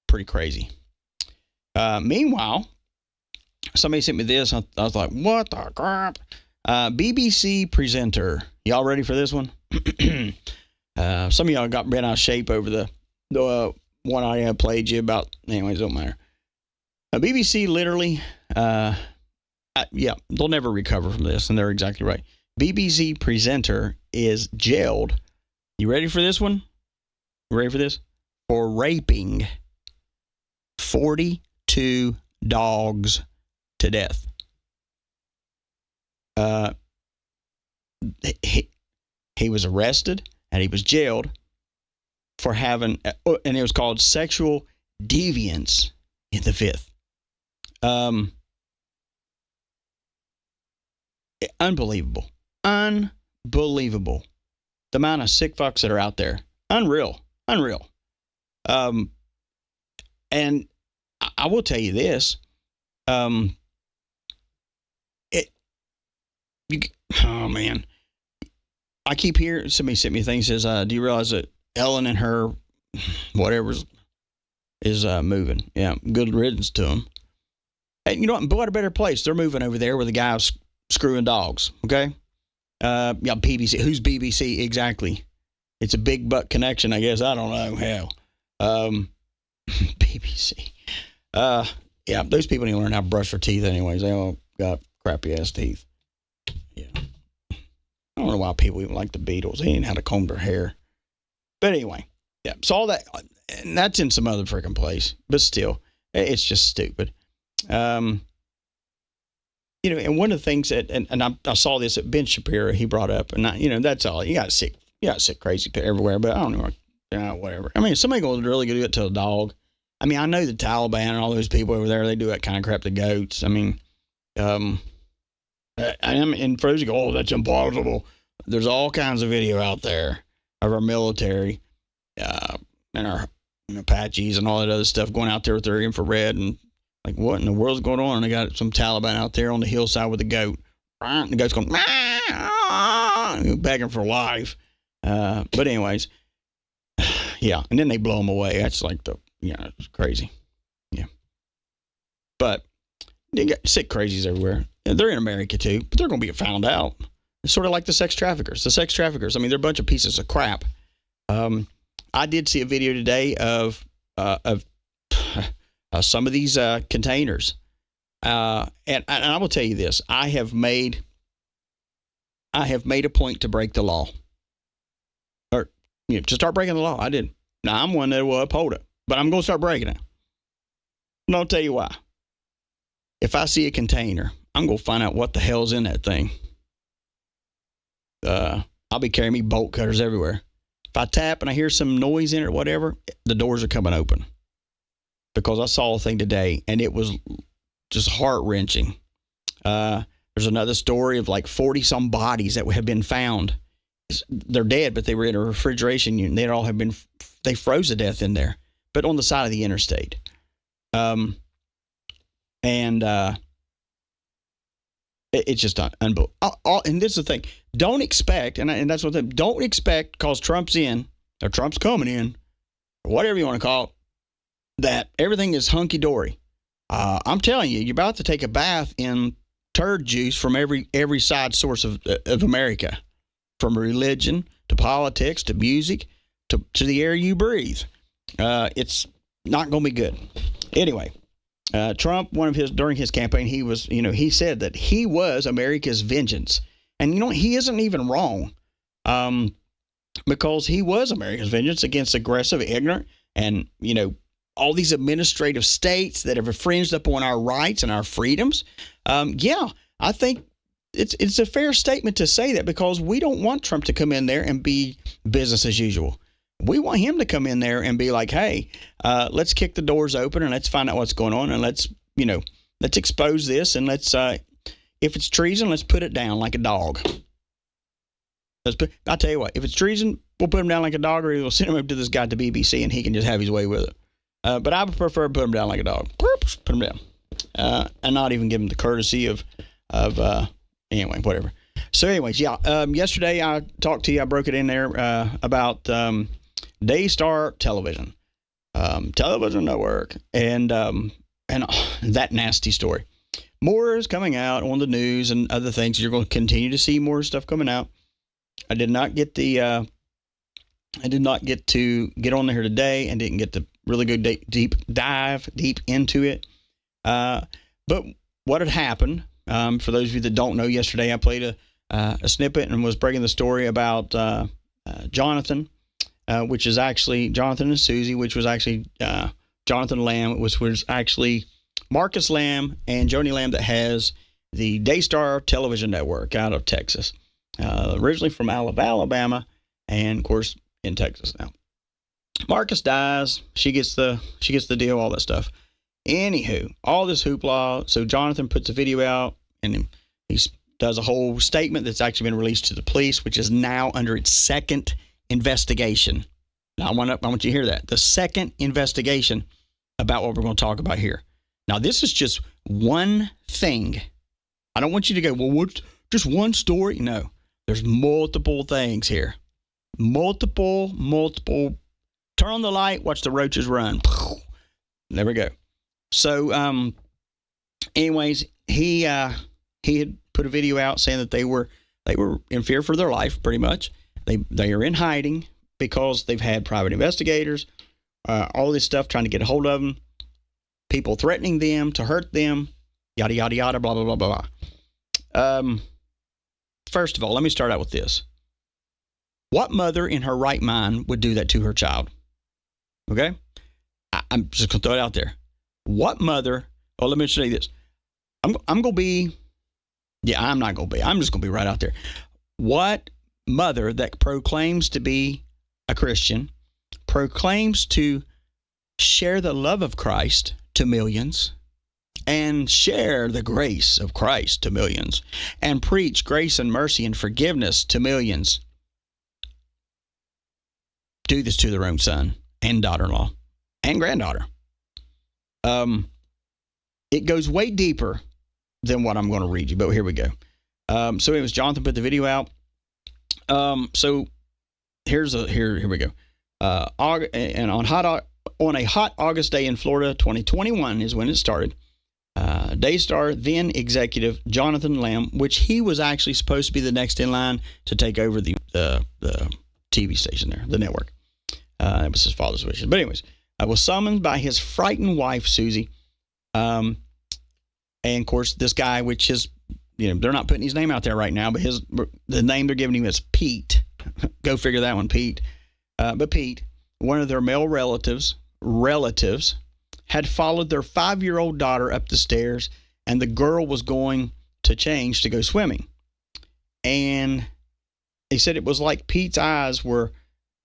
Speaker 7: pretty crazy. Meanwhile, somebody sent me this. I was like, what the crap? BBC presenter. Y'all ready for this one? Some of y'all got bent out of shape over the one I played you about. Anyways, don't matter. BBC literally, they'll never recover from this, and they're exactly right. BBC presenter is jailed. You ready for this one? You ready for this? For raping 42 dogs to death. He was arrested and he was jailed for having, and it was called sexual deviance in the Fifth. Unbelievable. Unbelievable. The amount of sick fucks that are out there. Unreal. And I will tell you this. Oh man. I keep hearing, somebody sent me a thing, says, do you realize that Ellen and her whatever is moving? Yeah, good riddance to them. And you know what? What a better place. They're moving over there where the guy's screwing dogs. Okay. Yeah, BBC. Who's BBC? Exactly. It's a big butt connection, I guess. I don't know. Hell. BBC. Yeah, those people don't learn how to brush their teeth anyways. They all got crappy ass teeth. Yeah. I don't know why people even like the Beatles. They didn't know how to comb their hair. But anyway, yeah. So all that, and that's in some other freaking place. But still, it's just stupid. You know, and one of the things that, and I saw this at Ben Shapiro, he brought up, and that's all. You got sick crazy everywhere, but I don't know, whatever. I mean, if somebody going to really do it to a dog. I mean, I know the Taliban and all those people over there, they do that kind of crap to goats. I mean, and for those who go, oh, that's impossible. There's all kinds of video out there of our military, and our Apaches and all that other stuff going out there with their infrared and like, what in the world's going on? And they got some Taliban out there on the hillside with a goat. And the goat's going, begging for life. But anyways, yeah. And then they blow them away. That's like it's crazy. Yeah. But you got sick crazies everywhere. They're in America too, but they're going to be found out. It's sort of like the sex traffickers. The sex traffickers, I mean, they're a bunch of pieces of crap. I did see a video today of some of these containers. And I will tell you this. I have made a point to break the law. Or, to start breaking the law. I did. Now, I'm one that will uphold it. But I'm going to start breaking it. And I'll tell you why. If I see a container, I'm going to find out what the hell's in that thing. I'll be carrying me bolt cutters everywhere. If I tap and I hear some noise in it or whatever, the doors are coming open. Because I saw a thing today, and it was just heart-wrenching. There's another story of like 40-some bodies that have been found. They're dead, but they were in a refrigeration unit. They froze to death in there, but on the side of the interstate. It's just unbelievable. And this is the thing. Don't expect, and that's what don't expect, because Trump's in, or Trump's coming in, or whatever you want to call it, that everything is hunky-dory. I'm telling you, you're about to take a bath in turd juice from every side source of America, from religion to politics to music to the air you breathe. It's not going to be good. Anyway, Trump, during his campaign, he said that he was America's vengeance, and he isn't even wrong, because he was America's vengeance against aggressive, ignorant, and all these administrative states that have infringed upon our rights and our freedoms. I think it's a fair statement to say that, because we don't want Trump to come in there and be business as usual. We want him to come in there and be like, hey, let's kick the doors open and let's find out what's going on, and let's expose this, and let's, if it's treason, let's put it down like a dog. I'll tell you what, if it's treason, we'll put him down like a dog, or we'll send him up to this guy at the BBC and he can just have his way with it. But I would prefer to put him down like a dog. Put him down. And not even give him the courtesy of anyway, whatever. So anyways, yesterday I talked to you, I broke it in there about Daystar television network, and that nasty story. More is coming out on the news and other things. You're going to continue to see more stuff coming out. I did not get to get on there today, and didn't get the really good deep into it. But what had happened, for those of you that don't know, yesterday I played a snippet and was breaking the story about Jonathan, which is actually Jonathan and Susie, which was actually Jonathan Lamb, which was actually Marcus Lamb and Joni Lamb, that has the Daystar television network out of Texas, originally from Alabama, and of course in Texas now. Marcus dies. She gets the deal, all that stuff. Anywho, all this hoopla. So Jonathan puts a video out, and he does a whole statement that's actually been released to the police, which is now under its second investigation. Now I want you to hear that. The second investigation about what we're going to talk about here. Now this is just one thing. I don't want you to go, well, what's just one story? No, there's multiple things here. Multiple. Turn on the light, watch the roaches run. There we go. So, anyways, he had put a video out saying that they were in fear for their life, pretty much. They are in hiding because they've had private investigators, all this stuff trying to get a hold of them, people threatening them to hurt them, yada yada yada, blah blah blah blah. First of all, let me start out with this. What mother in her right mind would do that to her child? Okay? I'm just going to throw it out there. What mother, let me say this. I'm going to be, I'm not going to be, I'm just going to be right out there. What mother that proclaims to be a Christian, proclaims to share the love of Christ to millions, and share the grace of Christ to millions, and preach grace and mercy and forgiveness to millions, do this to their own son and daughter-in-law and granddaughter? It goes way deeper than what I'm going to read you, but here we go. So it was Jonathan put the video out. So here we go. And on a hot August day in Florida, 2021 is when it started. Daystar then executive Jonathan Lamb, which he was actually supposed to be the next in line to take over the TV station there, the network. It was his father's wishes. But anyways, was summoned by his frightened wife, Susie. And of course, this guy, which is, they're not putting his name out there right now, but the name they're giving him is Pete. Go figure that one, Pete. But Pete, one of their male relatives, had followed their 5-year-old daughter up the stairs, and the girl was going to change to go swimming. And he said it was like Pete's eyes were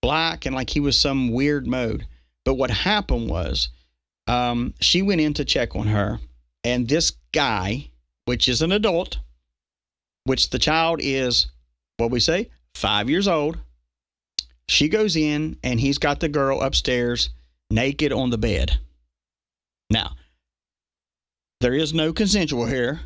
Speaker 7: black and like he was some weird mode. But what happened was she went in to check on her, and this guy, which is an adult, which the child is, 5 years old, she goes in, and he's got the girl upstairs naked on the bed. Now, there is no consensual here.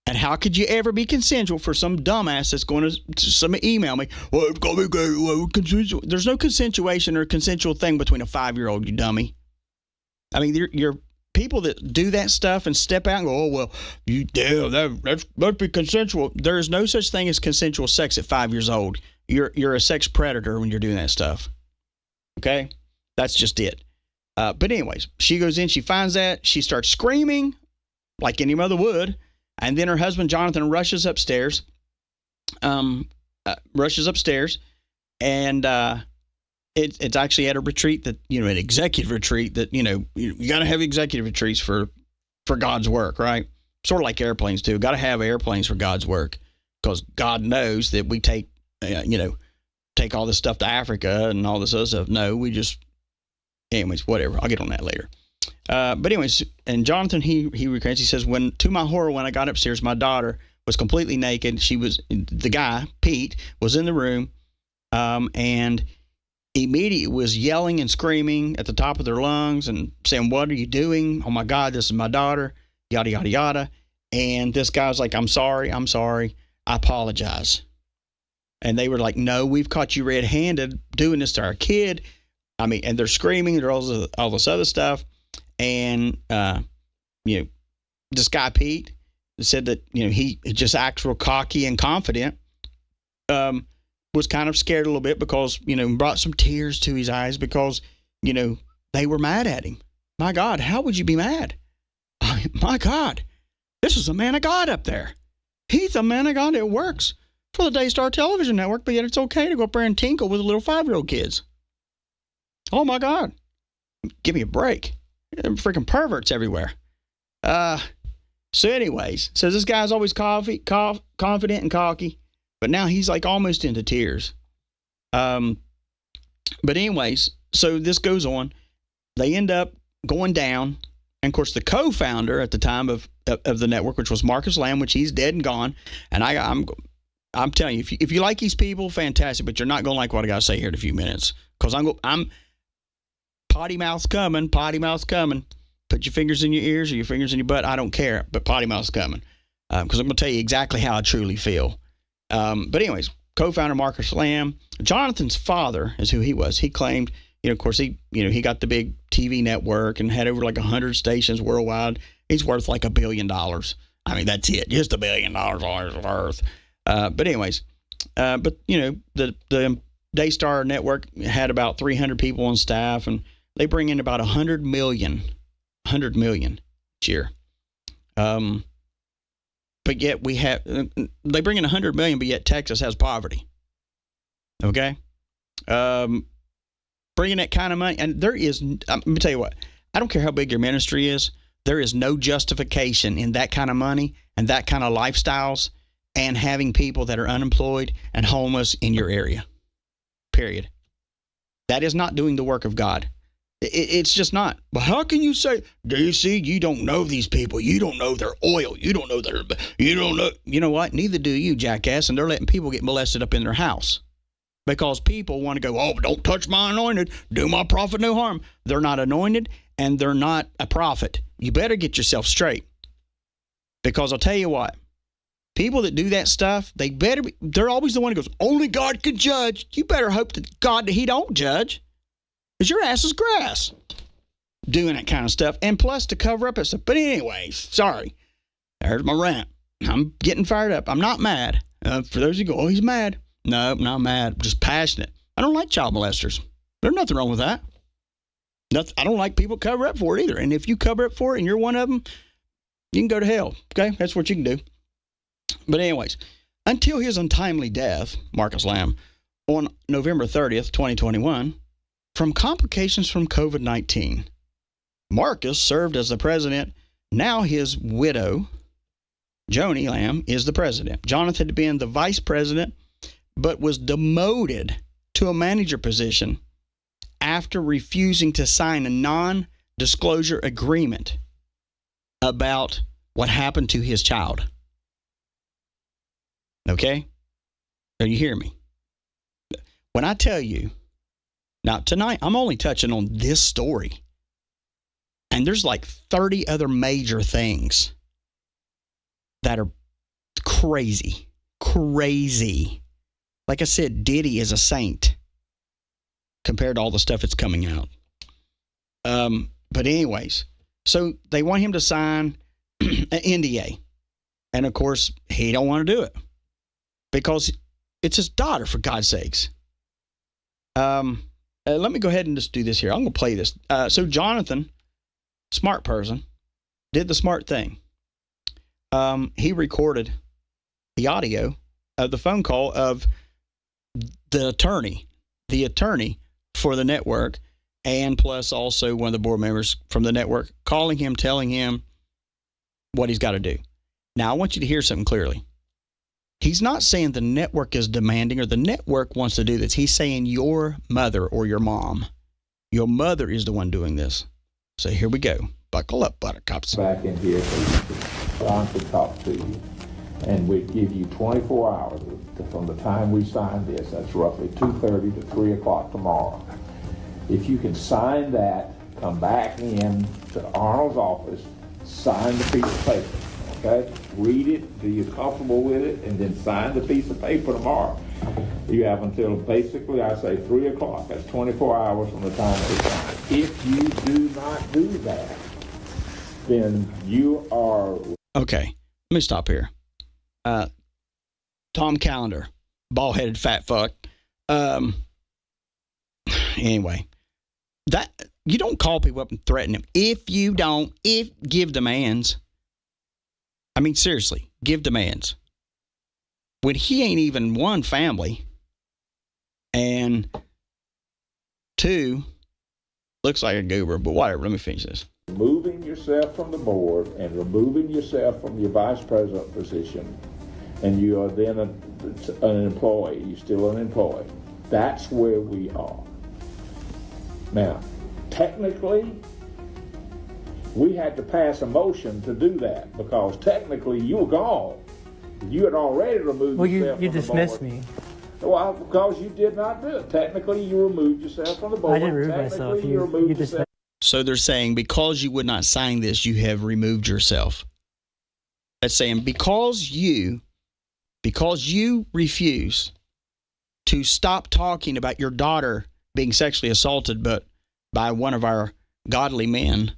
Speaker 7: And how could you ever be consensual for some dumbass that's going to email me? Well, it's going to be consensual. There's no consensuation or consensual thing between a 5-year-old, you dummy. I mean, you're people that do that stuff and step out and go, oh, well, that'd be consensual. There is no such thing as consensual sex at 5 years old. You're a sex predator when you're doing that stuff. Okay? That's just it. But anyways, she goes in, she finds that, she starts screaming like any mother would, and then her husband Jonathan rushes upstairs, and it's actually at a retreat that, an executive retreat that, you got to have executive retreats for God's work, right? Sort of like airplanes too. Got to have airplanes for God's work, because God knows that we take all this stuff to Africa and all this other stuff. No, we just. Anyways, whatever. I'll get on that later. But anyways, and Jonathan, he recounts, he says, to my horror, when I got upstairs, my daughter was completely naked. The guy, Pete, was in the room, and immediately was yelling and screaming at the top of their lungs and saying, what are you doing? Oh my God, this is my daughter, yada, yada, yada. And this guy's like, I'm sorry, I apologize. And they were like, no, we've caught you red-handed doing this to our kid. I mean, and they're screaming, there's all this other stuff. And, this guy, Pete, said that, he just acts real cocky and confident, was kind of scared a little bit because, brought some tears to his eyes because, they were mad at him. My God, how would you be mad? My God, this is a man of God up there. He's a man of God that works for the Daystar television network, but yet it's okay to go up there and tinkle with the little 5-year-old kids. Oh my God. Give me a break. Freaking perverts everywhere. So anyways, so this guy's always confident and cocky, but now he's like almost into tears. But anyways, so this goes on. They end up going down. And of course, the co-founder at the time of the network, which was Marcus Lamb, which he's dead and gone. And I'm telling you, if you like these people, fantastic, but you're not going to like what I got to say here in a few minutes. Because I'm potty mouth's coming. Put your fingers in your ears or your fingers in your butt. I don't care, but potty mouth's coming. Because I'm going to tell you exactly how I truly feel. But anyways, co-founder Marcus Lamb, Jonathan's father is who he was. He claimed, of course, he got the big TV network and had over like 100 stations worldwide. He's worth like $1 billion. I mean, that's it. Just $1 billion worth. But anyways, the Daystar network had about 300 people on staff, and they bring in about 100 million each year. But yet they bring in 100 million, but yet Texas has poverty. Okay. Bringing that kind of money, and let me tell you what, I don't care how big your ministry is. There is no justification in that kind of money and that kind of lifestyles and having people that are unemployed and homeless in your area. Period. That is not doing the work of God. It's just not. But how can you say, DC, you don't know these people. You don't know their oil. You don't know you know what? Neither do you, jackass. And they're letting people get molested up in their house. Because people want to go, oh, don't touch my anointed. Do my prophet no harm. They're not anointed and they're not a prophet. You better get yourself straight. Because I'll tell you what. People that do that stuff, they're always the one who goes, only God can judge. You better hope that he don't judge. Because your ass is grass. doing that kind of stuff, and plus to cover up it. But anyways, sorry. There's my rant. I'm getting fired up. I'm not mad. For those who go, oh, he's mad. No, I'm not mad. I'm just passionate. I don't like child molesters. There's nothing wrong with that. I don't like people cover up for it either. And if you cover up for it and you're one of them, you can go to hell. Okay? That's what you can do. But anyways, until his untimely death, Marcus Lamb, on November 30th, 2021, from complications from COVID-19, Marcus served as the president. Now his widow, Joni Lamb, is the president. Jonathan had been the vice president, but was demoted to a manager position after refusing to sign a non-disclosure agreement about what happened to his child. Okay? So you hear me? When I tell you, now tonight I'm only touching on this story, and there's like 30 other major things that are crazy. Like I said, Diddy is a saint compared to all the stuff that's coming out. But anyways, so they want him to sign an NDA. And of course, he don't want to do it because it's his daughter, for God's sakes. Let me go ahead and just do this here. I'm going to play this. So Jonathan, smart person, did the smart thing. He recorded the audio of the phone call of the attorney for the network, and plus also one of the board members from the network calling him, telling him what he's got to do. Now, I want you to hear something clearly. He's not saying the network is demanding or the network wants to do this. He's saying your mother or your mom. Your mother is the one doing this. So here we go. Buckle up, buttercups.
Speaker 10: Back in here so John could talk to you. And we'd give you 24 hours from the time we signed this. That's roughly 2:30 to 3 o'clock tomorrow. If you can sign that, come back in to Arnold's office, sign the piece of paper, okay? Read it, be comfortable with it, and then sign the piece of paper tomorrow. You have until basically, I say 3 o'clock. That's 24 hours from the time they sign. If you do not do that, then you are...
Speaker 7: Okay, let me stop here. Tom Callender, bald-headed fat fuck. Anyway, that you don't call people up and threaten them. If give demands. I mean, seriously, give demands. When he ain't even one, family, and two, looks like a goober, but whatever, let me finish this.
Speaker 10: Removing yourself from the board and removing yourself from your vice president position, and you are then an employee, you're still an employee. That's where we are. Now, technically, we had to pass a motion to do that because technically you were gone. You had already removed yourself from the board.
Speaker 11: You dismissed me.
Speaker 10: Well, because you did not do it. Technically, you removed yourself from the board.
Speaker 11: I didn't remove myself. You
Speaker 10: removed
Speaker 11: dismissed.
Speaker 7: So they're saying because you would not sign this, you have removed yourself. That's saying because you refuse to stop talking about your daughter being sexually assaulted by one of our godly men,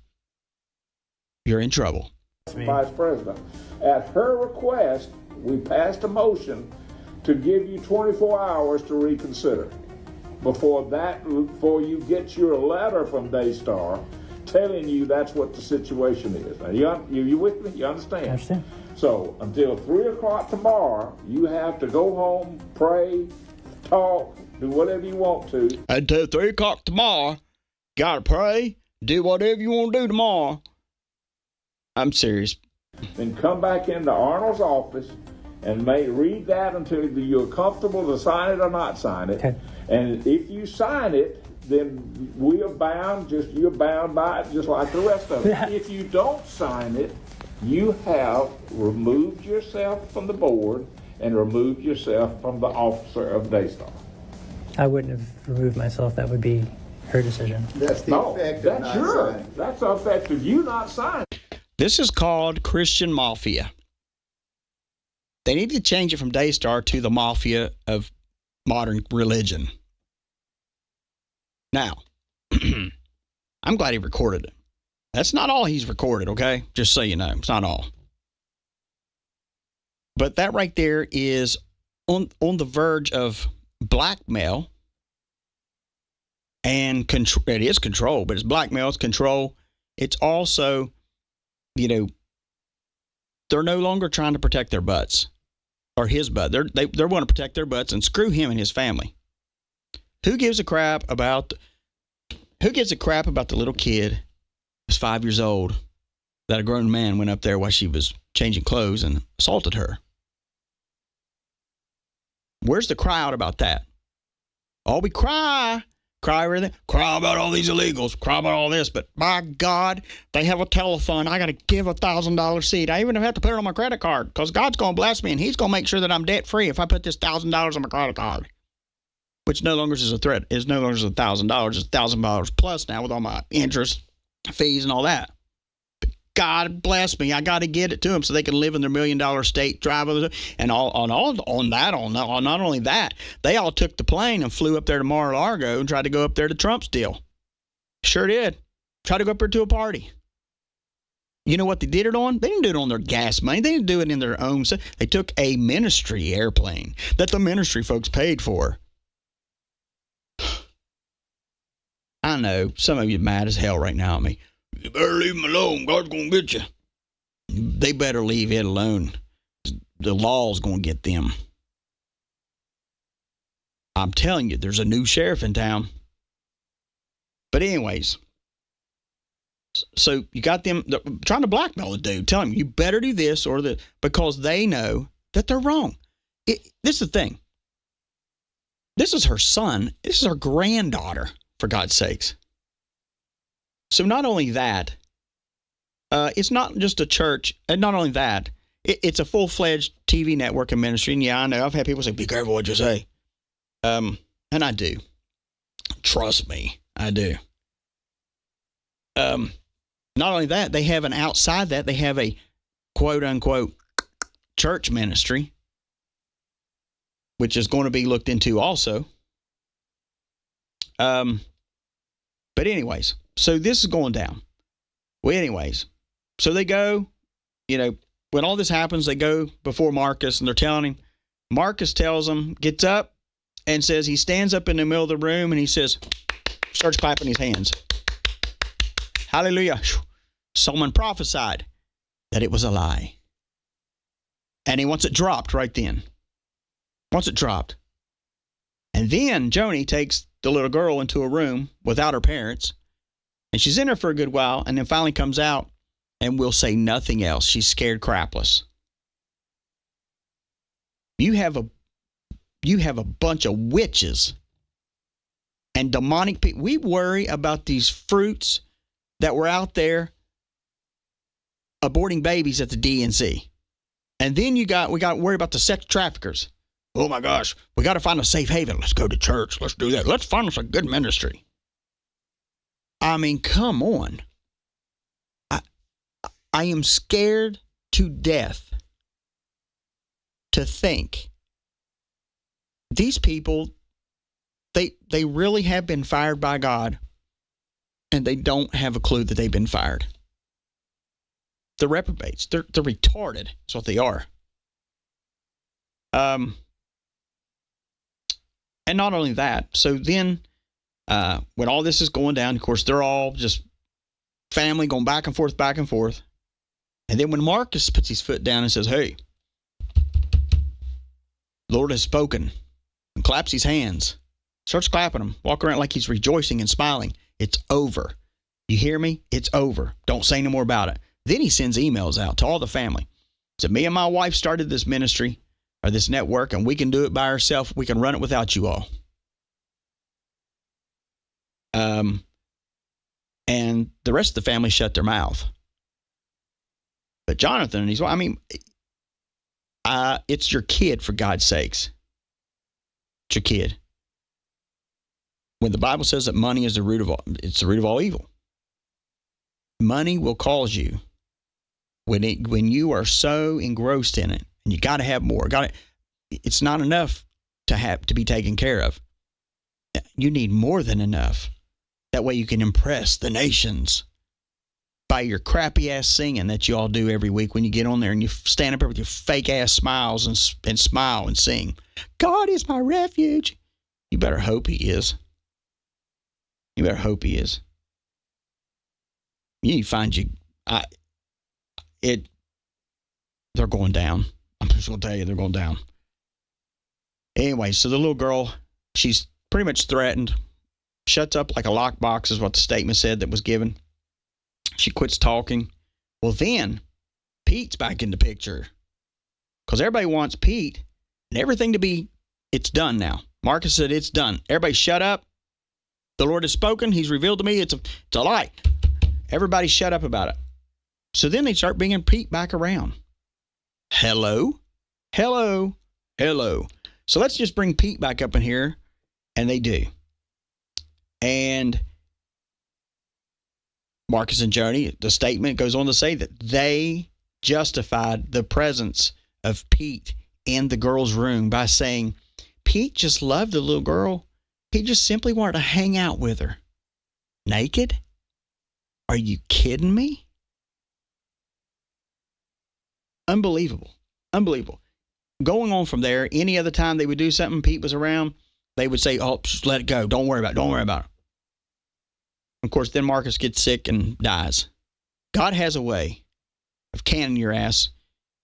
Speaker 7: you're in trouble.
Speaker 10: Vice President. At her request, we passed a motion to give you 24 hours to reconsider. Before you get your letter from Daystar telling you that's what the situation is. Now, you with me? You understand?
Speaker 11: I understand.
Speaker 10: So until 3 o'clock tomorrow, you have to go home, pray, talk, do whatever you want to.
Speaker 7: Until 3 o'clock tomorrow, gotta pray, do whatever you want to do tomorrow. I'm serious.
Speaker 10: Then come back into Arnold's office and read that until you're comfortable to sign it or not sign it.
Speaker 11: Okay.
Speaker 10: And if you sign it, then we are bound, you're bound by it just like the rest of it. If you don't sign it, you have removed yourself from the board and removed yourself from the officer of Daystar.
Speaker 11: I wouldn't have removed myself. That would be her decision.
Speaker 10: That's the effect of not signing. That's the effect of you not signing.
Speaker 7: This is called Christian Mafia. They need to change it from Daystar to the Mafia of modern religion. Now, I'm glad he recorded it. That's not all he's recorded, okay? Just so you know, it's not all. But that right there is on the verge of blackmail and control. It is control, but it's blackmail, it's control. It's also, you know, they're no longer trying to protect their butts or his butt. They're want to protect their butts and screw him and his family. Who gives a crap about the little kid who's 5 years old that a grown man went up there while she was changing clothes and assaulted her? Where's the cry out about that? Oh, we cry everything, cry about all these illegals, cry about all this, but by God, they have a telethon. I got to give $1,000 seed. I even have to put it on my credit card because God's going to bless me and he's going to make sure that I'm debt free if I put this $1,000 on my credit card. Which no longer is a threat. It's no longer $1,000. It's $1,000 plus now with all my interest, fees, and all that. But God bless me. I got to get it to them so they can live in their $1 million state, drive over, and not only that, they all took the plane and flew up there to Mar-a-Lago and tried to go up there to Trump's deal. Sure did. Tried to go up there to a party. You know what they did it on? They didn't do it on their gas money. They didn't do it in their own. They took a ministry airplane that the ministry folks paid for. I know some of you are mad as hell right now at me. You better leave him alone. God's going to get you. They better leave it alone. The law's going to get them. I'm telling you, there's a new sheriff in town. But anyways, so you got them trying to blackmail the dude. Tell him, you better do this or that, because they know that they're wrong. This is the thing. This is her son. This is her granddaughter. For God's sakes. So not only that, it's not just a church, and not only that, it's a full-fledged TV network and ministry. And yeah, I know, I've had people say, be careful what you say. And I do. Trust me, I do. Not only that, they have outside that, they have a quote-unquote church ministry, which is going to be looked into also. But anyways, so this is going down. Well, anyways, so they go, you know, when all this happens, they go before Marcus and they're telling him. Marcus tells them, gets up and says, he stands up in the middle of the room and he says, starts clapping his hands. Hallelujah. Someone prophesied that it was a lie. And he wants it dropped right then. Wants it dropped. And then Joni takes the little girl into a room without her parents, and she's in there for a good while, and then finally comes out and will say nothing else. She's scared crapless. You have a bunch of witches and demonic people. We worry about these fruits that were out there aborting babies at the DNC. And then we got to worry about the sex traffickers. Oh my gosh, we got to find a safe haven. Let's go to church. Let's do that. Let's find us a good ministry. I mean, come on. I am scared to death to think these people, they really have been fired by God, and they don't have a clue that they've been fired. They're reprobates. They're retarded. That's what they are. And not only that, so then when all this is going down, of course, they're all just family going back and forth, back and forth. And then when Marcus puts his foot down and says, hey, Lord has spoken, and claps his hands, starts clapping them, walk around like he's rejoicing and smiling. It's over. You hear me? It's over. Don't say no more about it. Then he sends emails out to all the family. So me and my wife started this ministry or this network, and we can do it by ourselves. We can run it without you all. And the rest of the family shut their mouth. But Jonathan, it's your kid, for God's sakes. It's your kid. When the Bible says that money is the root of all evil. Money will cause you, when you are so engrossed in it, and you got to have more. It's not enough to be taken care of. You need more than enough. That way you can impress the nations by your crappy ass singing that you all do every week when you get on there and you stand up there with your fake ass smiles and smile and sing. God is my refuge. You better hope he is. You better hope he is. You need to find you. They're going down. I'm just going to tell you, they're going down. Anyway, so the little girl, she's pretty much threatened. Shuts up like a lockbox is what the statement said that was given. She quits talking. Well, then Pete's back in the picture because everybody wants Pete and everything to be, it's done now. Marcus said, it's done. Everybody shut up. The Lord has spoken. He's revealed to me. It's a lie. Everybody shut up about it. So then they start bringing Pete back around. Hello. So let's just bring Pete back up in here. And they do. And Marcus and Joni, the statement goes on to say that they justified the presence of Pete in the girl's room by saying, Pete just loved the little girl. He just simply wanted to hang out with her. Naked? Are you kidding me? Unbelievable. Going on from there, any other time they would do something, Pete was around, they would say, oh, just let it go. Don't worry about it. Of course, then Marcus gets sick and dies. God has a way of canning your ass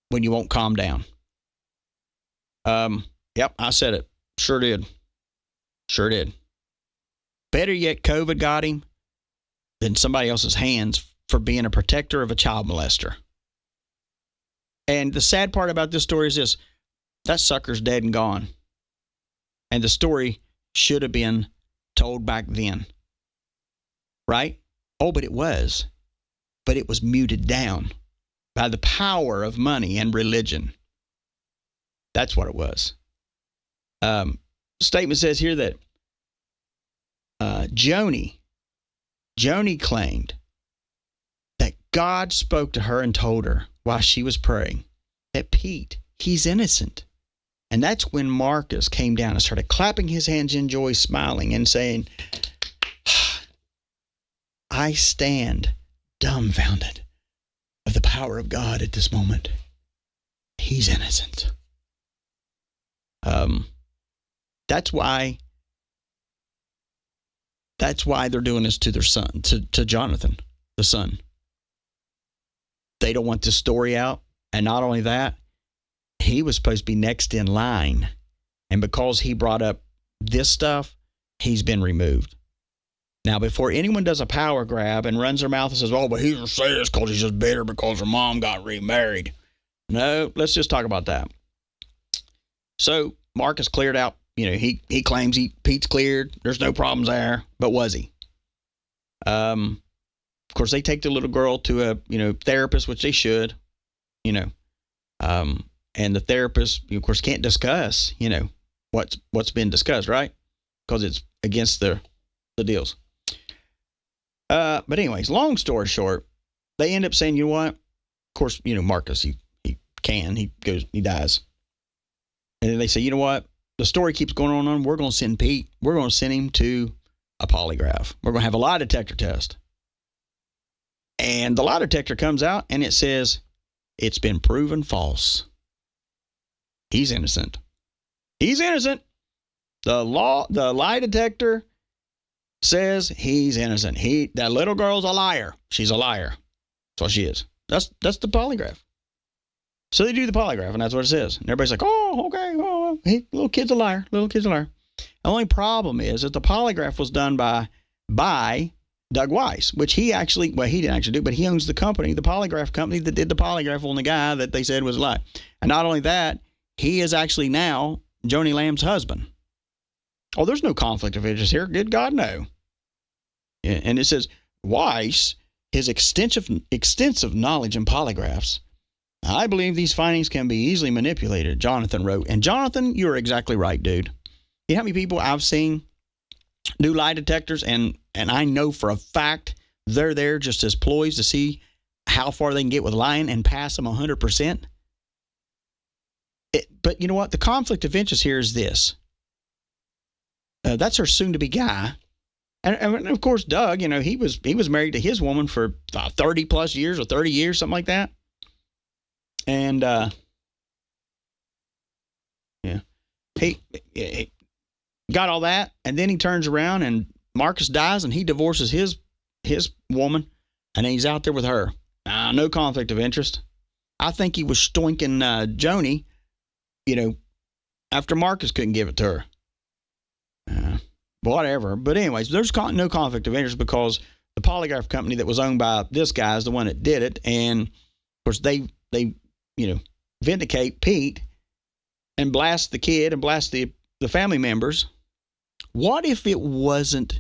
Speaker 7: when you won't calm down. Yep, I said it. Sure did. Better yet, COVID got him than somebody else's hands for being a protector of a child molester. And the sad part about this story is this. That sucker's dead and gone. And the story should have been told back then. Right? Oh, but it was. But it was muted down by the power of money and religion. That's what it was. Statement says here that Joni claimed that God spoke to her and told her while she was praying that Pete, he's innocent. And that's when Marcus came down and started clapping his hands in joy, smiling and saying, I stand dumbfounded of the power of God at this moment. He's innocent. That's why they're doing this to their son, to Jonathan, the son. They don't want this story out. And not only that, he was supposed to be next in line. And because he brought up this stuff, he's been removed. Now, before anyone does a power grab and runs their mouth and says, oh, but he didn't say this because he's just bitter because her mom got remarried. No, let's just talk about that. So Marcus cleared out. You know, he claims Pete's cleared. There's no problems there. But was he? Of course, they take the little girl to a, therapist, which they should, and the therapist, of course, can't discuss, what's been discussed, right? Because it's against the deals. But anyways, long story short, they end up saying, you know what? Of course, Marcus, he dies. And then they say, you know what? The story keeps going on. We're going to send Pete. We're going to send him to a polygraph. We're going to have a lie detector test. And the lie detector comes out and it says, it's been proven false. He's innocent. He's innocent. The lie detector says he's innocent. That little girl's a liar. She's a liar. That's what she is. That's the polygraph. So they do the polygraph, and that's what it says. And everybody's like, oh, okay. Oh, little kid's a liar. The only problem is that the polygraph was done by Doug Weiss, which he didn't actually do, but he owns the company, the polygraph company that did the polygraph on the guy that they said was a lie. And not only that, he is actually now Joni Lamb's husband. Oh, there's no conflict of interest here. Good God, no. Yeah, and it says, Weiss, his extensive knowledge in polygraphs, I believe these findings can be easily manipulated, Jonathan wrote. And Jonathan, you're exactly right, dude. You know how many people I've seen do lie detectors, and I know for a fact they're there just as ploys to see how far they can get with lying and pass them 100%. But you know what? The conflict of interest here is this. That's her soon-to-be guy, And of course, Doug, he was married to his woman for 30 plus years or 30 years, something like that. And yeah, he got all that, and then he turns around and Marcus dies, and he divorces his woman, and he's out there with her. No conflict of interest. I think he was stoinking Joni, after Marcus couldn't give it to her. Whatever. But anyways, there's no conflict of interest because the polygraph company that was owned by this guy is the one that did it. And, of course, they vindicate Pete and blast the kid and blast the family members. What if it wasn't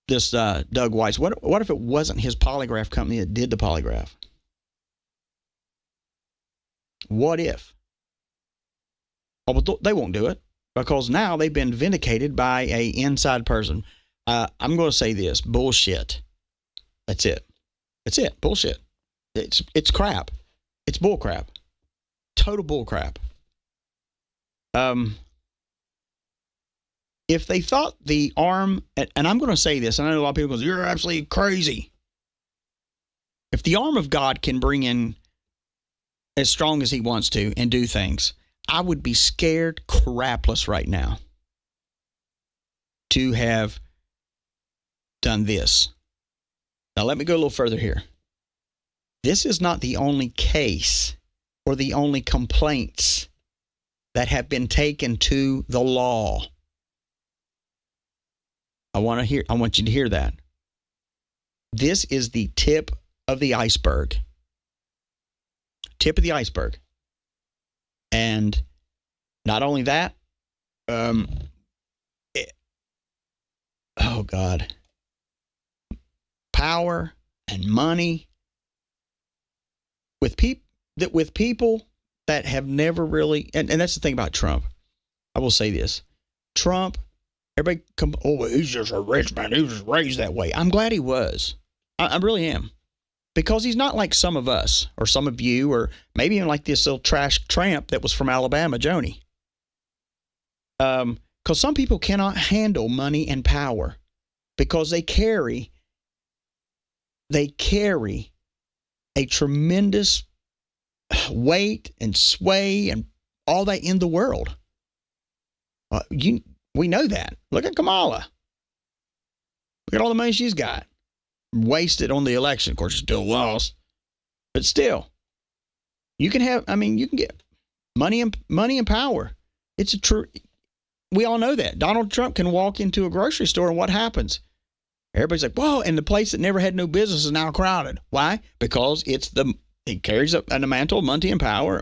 Speaker 7: this Doug Weiss? What if it wasn't his polygraph company that did the polygraph? What if? Oh, but they won't do it because now they've been vindicated by a inside person. I'm going to say this: bullshit. That's it. Bullshit. It's crap. It's bull crap. Total bull crap. If they thought the arm, and I'm going to say this, and I know a lot of people go, "You're absolutely crazy." If the arm of God can bring in as strong as he wants to and do things, I would be scared crapless right now to have done this. Now, let me go a little further here. This is not the only case or the only complaints that have been taken to the law. I want you to hear that. This is the tip of the iceberg. Tip of the iceberg. And not only that, oh God, power and money with people that have never really, and that's the thing about Trump. I will say this: Trump, everybody he's just a rich man. He was just raised that way. I'm glad he was. I really am. Because he's not like some of us or some of you or maybe even like this little trash tramp that was from Alabama, Joni. Because some people cannot handle money and power because they carry a tremendous weight and sway and all that in the world. We know that. Look at Kamala. Look at all the money she's got. Wasted on the election. Of course, she still lost. But still, you can get money and power. It's a true. We all know that. Donald Trump can walk into a grocery store and what happens? Everybody's like, whoa, and the place that never had no business is now crowded. Why? Because he carries a mantle of money and power,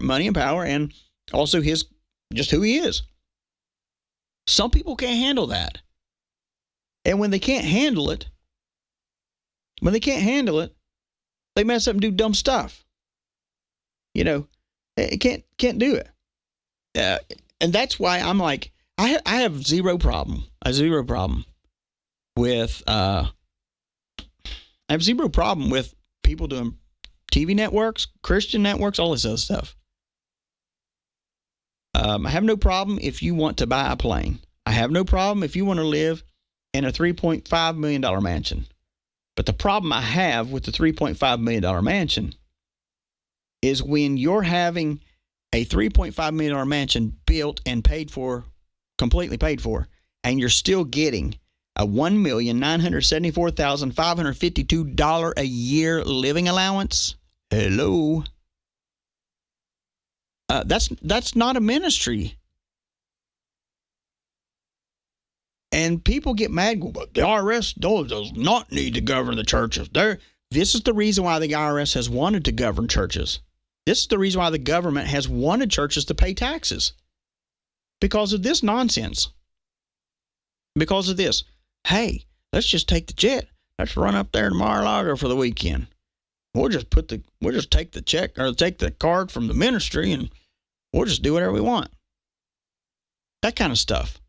Speaker 7: and also just who he is. Some people can't handle that. And when they can't handle it, they mess up and do dumb stuff. They can't do it. And that's why I'm like, I have zero problem with people doing TV networks, Christian networks, all this other stuff. I have no problem if you want to buy a plane. I have no problem if you want to live in a $3.5 million mansion. But the problem I have with the $3.5 million mansion is when you're having a $3.5 million mansion built and completely paid for, and you're still getting a $1,974,552 a year living allowance. Hello. That's not a ministry. And people get mad, but the IRS does not need to govern the churches. This is the reason why the IRS has wanted to govern churches. This is the reason why the government has wanted churches to pay taxes. Because of this nonsense. Because of this. Hey, let's just take the jet. Let's run up there to Mar-a-Lago for the weekend. We'll just take the check or take the card from the ministry and we'll just do whatever we want. That kind of stuff.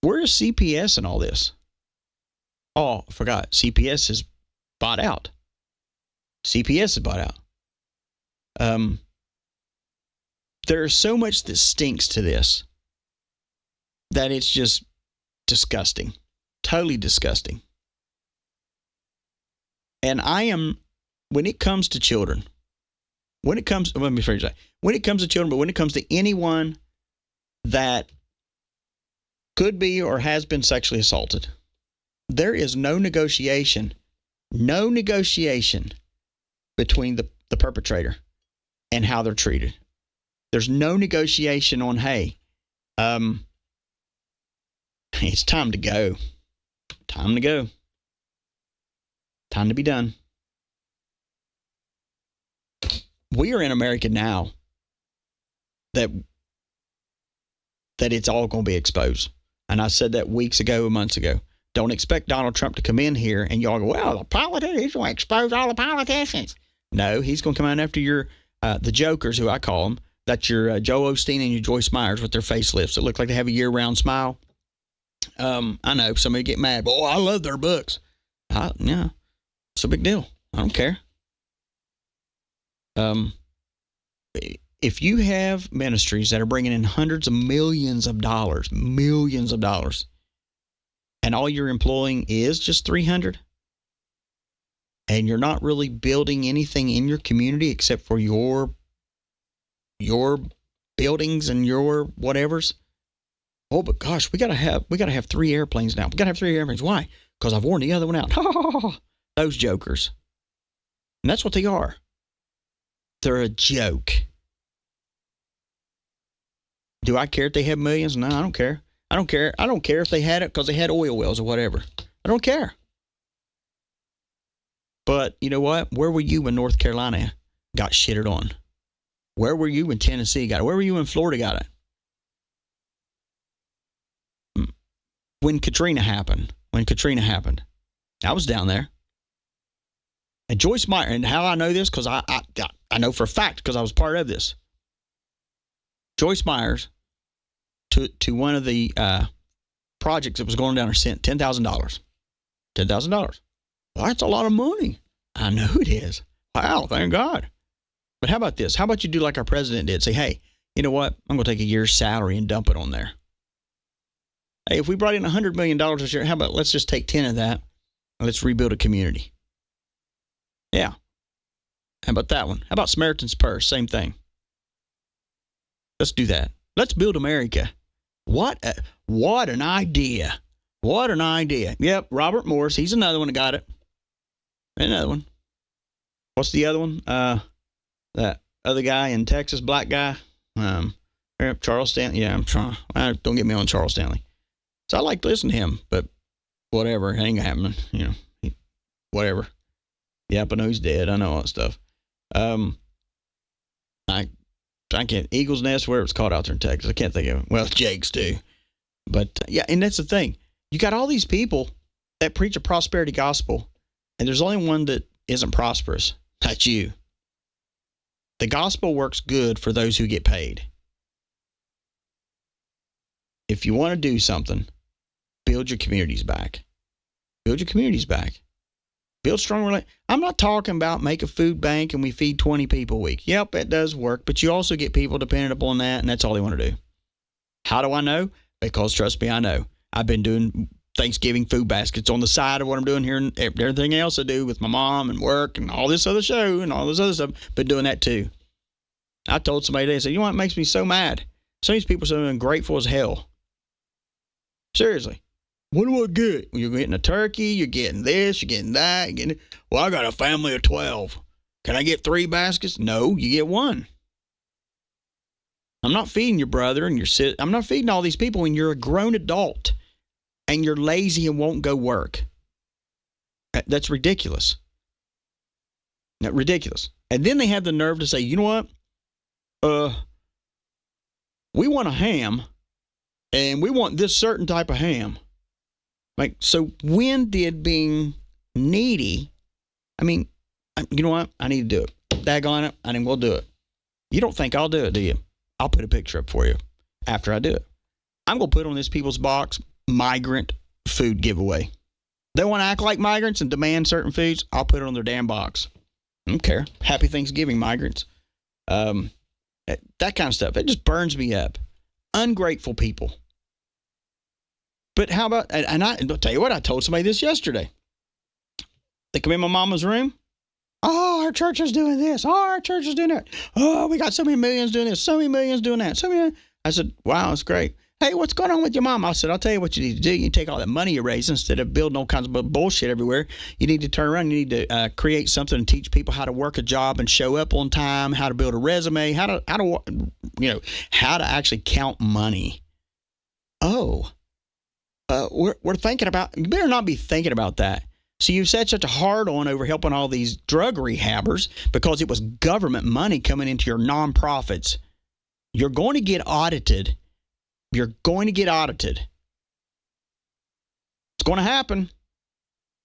Speaker 7: Where is CPS in all this? Oh, I forgot. CPS is bought out. CPS is bought out. there's so much that stinks to this that it's just disgusting. Totally disgusting. And when it comes to children, when it comes to children, but when it comes to anyone that could be or has been sexually assaulted, there is no negotiation between the perpetrator and how they're treated. There's no negotiation on, hey, it's time to go. Time to go. Time to be done. We are in America now that it's all going to be exposed. And I said that weeks ago, months ago. Don't expect Donald Trump to come in here and y'all go, well, the politicians, he's going to expose all the politicians. No, he's going to come out after your, the jokers, who I call them. That's your Joe Osteen and your Joyce Myers with their facelifts that look like they have a year-round smile. I know somebody get mad. Oh, I love their books. Yeah, it's a big deal. I don't care. If you have ministries that are bringing in hundreds of millions of dollars, and all you're employing is just 300, and you're not really building anything in your community except for your buildings and your whatevers. Oh, but gosh, we gotta have 3 airplanes now. We gotta have 3 airplanes. Why? Because I've worn the other one out. Those jokers. And that's what they are. They're a joke. Do I care if they have millions? No, I don't care. I don't care. I don't care if they had it because they had oil wells or whatever. I don't care. But you know what? Where were you when North Carolina got shitted on? Where were you when Tennessee got it? Where were you when Florida got it? When Katrina happened, I was down there. And Joyce Meyer, and how I know this, because I know for a fact because I was part of this. Joyce Myers, to one of the projects that was going down there, sent $10,000. $10,000. Well, that's a lot of money. I know it is. Wow, thank God. But how about this? How about you do like our president did? Say, hey, you know what? I'm going to take a year's salary and dump it on there. Hey, if we brought in $100 million this year, how about let's just take 10 of that and let's rebuild a community? Yeah. How about that one? How about Samaritan's Purse? Same thing. Let's do that. Let's build America. What an idea. What an idea. Yep, Robert Morris. He's another one that got it. Another one. What's the other one? That other guy in Texas, black guy. Charles Stanley. Yeah, I'm trying. Don't get me on Charles Stanley. So I like to listen to him, but whatever. It ain't happening. You know, whatever. Yep, I know he's dead. I know all that stuff. I can't. Eagle's Nest, whatever it's called out there in Texas. I can't think of it. Well, Jake's too. But yeah, and that's the thing. You got all these people that preach a prosperity gospel, and there's only one that isn't prosperous. That's you. The gospel works good for those who get paid. If you want to do something, build your communities back. Build your communities back. Build strong relationships. I'm not talking about make a food bank and we feed 20 people a week. Yep, it does work, but you also get people dependent upon that, and that's all they want to do. How do I know? Because trust me, I know. I've been doing Thanksgiving food baskets on the side of what I'm doing here and everything else I do with my mom and work and all this other show and all this other stuff. Been doing that too. I told somebody today, I said, you know what makes me so mad? Some of these people are so ungrateful as hell. Seriously. What do I get? You're getting a turkey, you're getting this, you're getting that. Well, I got a family of 12. Can I get 3 baskets? No, you get 1. I'm not feeding your brother and your sister. I'm not feeding all these people when you're a grown adult and you're lazy and won't go work. That's ridiculous. Ridiculous. And then they have the nerve to say, you know what? We want a ham, and we want this certain type of ham. Like, so when did being needy, I mean, you know what? I need to do it. Daggone it, I think we'll do it. You don't think I'll do it, do you? I'll put a picture up for you after I do it. I'm going to put on this people's box, migrant food giveaway. They want to act like migrants and demand certain foods, I'll put it on their damn box. I don't care. Happy Thanksgiving, migrants. That kind of stuff. It just burns me up. Ungrateful people. But how about, and I'll tell you what, I told somebody this yesterday. They come in my mama's room. Oh, our church is doing this. Oh, our church is doing that. Oh, we got so many millions doing this, so many millions doing that. So many. I said, wow, that's great. Hey, what's going on with your mom? I said, I'll tell you what you need to do. You take all that money you raise, instead of building all kinds of bullshit everywhere, you need to turn around. You need to create something and teach people how to work a job and show up on time, how to build a resume, how to actually count money. Oh, we're thinking about, you better not be thinking about that. So you've set such a hard on over helping all these drug rehabbers because it was government money coming into your nonprofits. You're going to get audited. You're going to get audited. It's going to happen.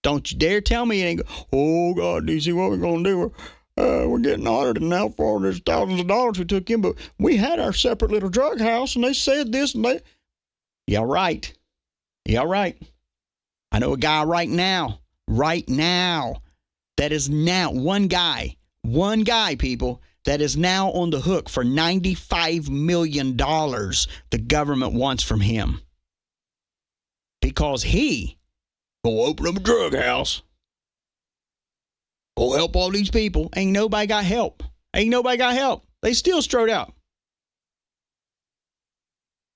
Speaker 7: Don't you dare tell me it ain't. Oh, God, do you see what we're going to do? We're getting audited now for all these thousands of dollars we took in, but we had our separate little drug house, and they said this, and they... Yeah, right. Yeah, right. I know a guy right now, that is now, one guy, people, that is now on the hook for $95 million the government wants from him. Because he will open up a drug house. Will help all these people. Ain't nobody got help. They still strode out.